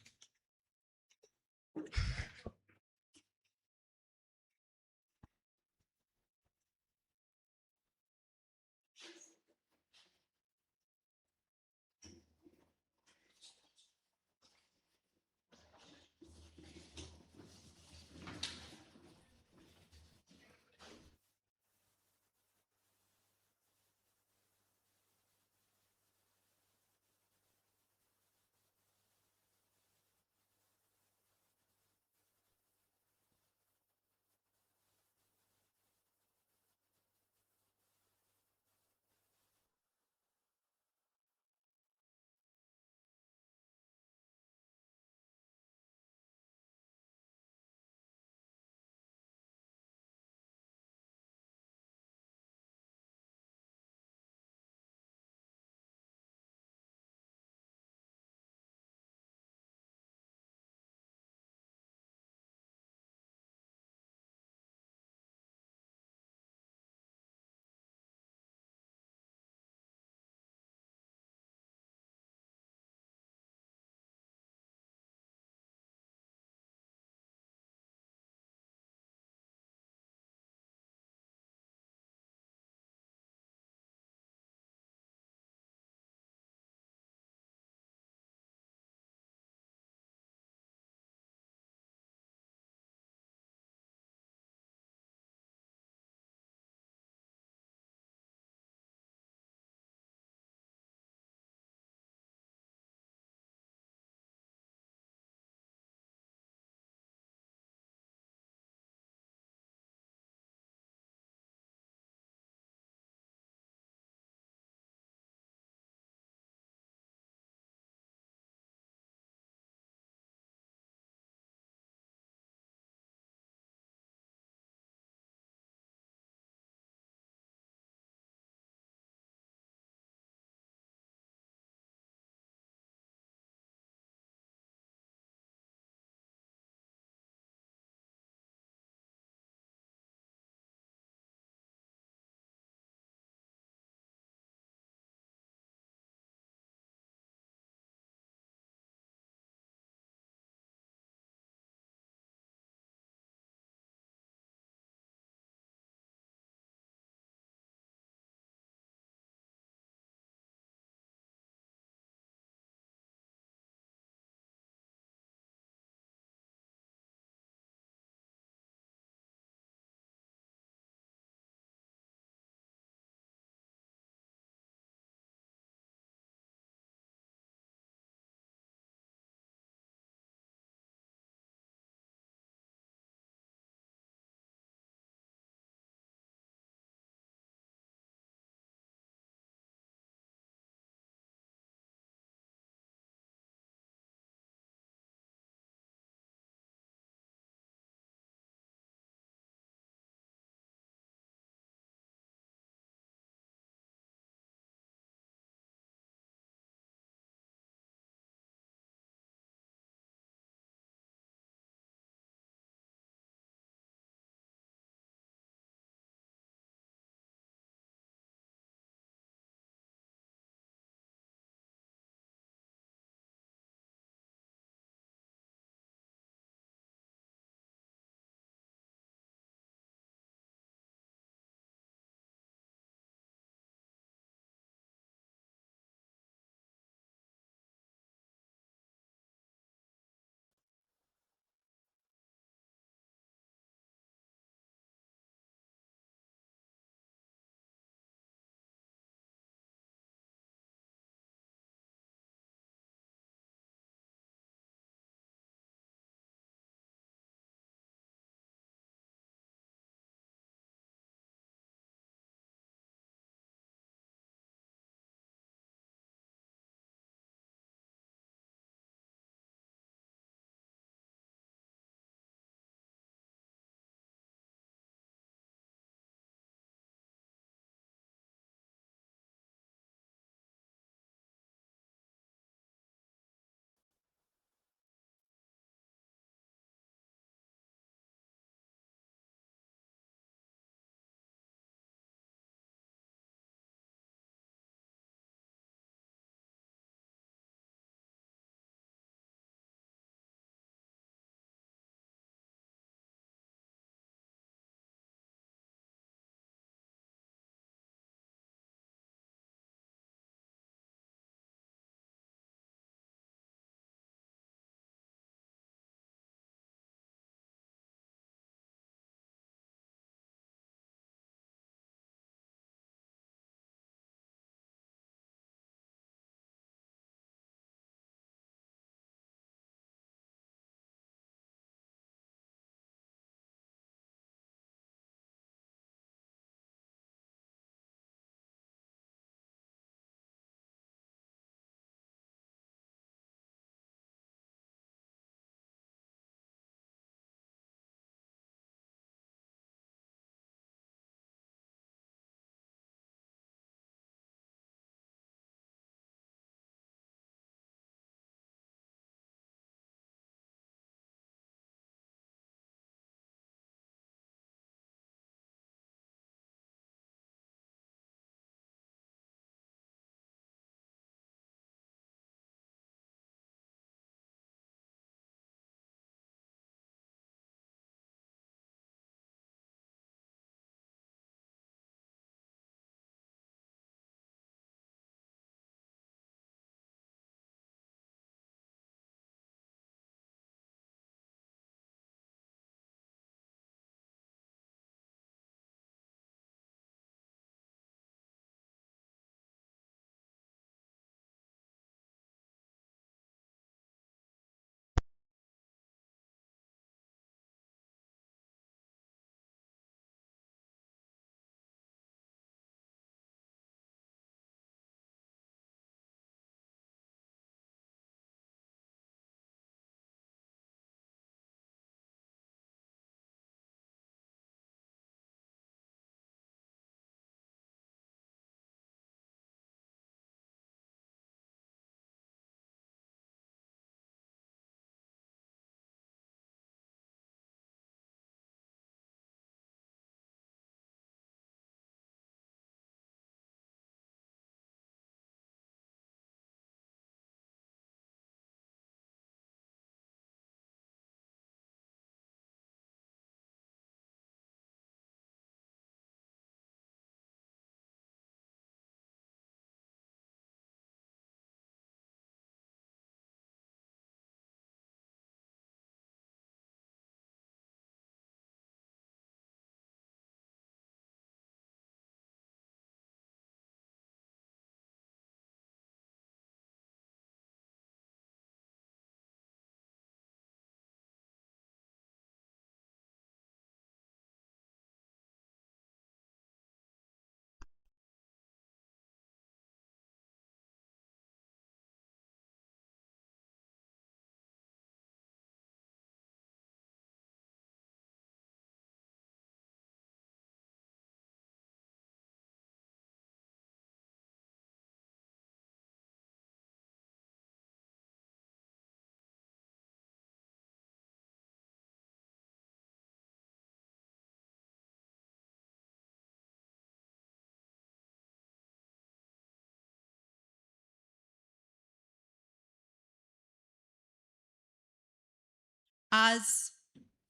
आज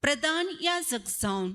प्रधान याजक जावन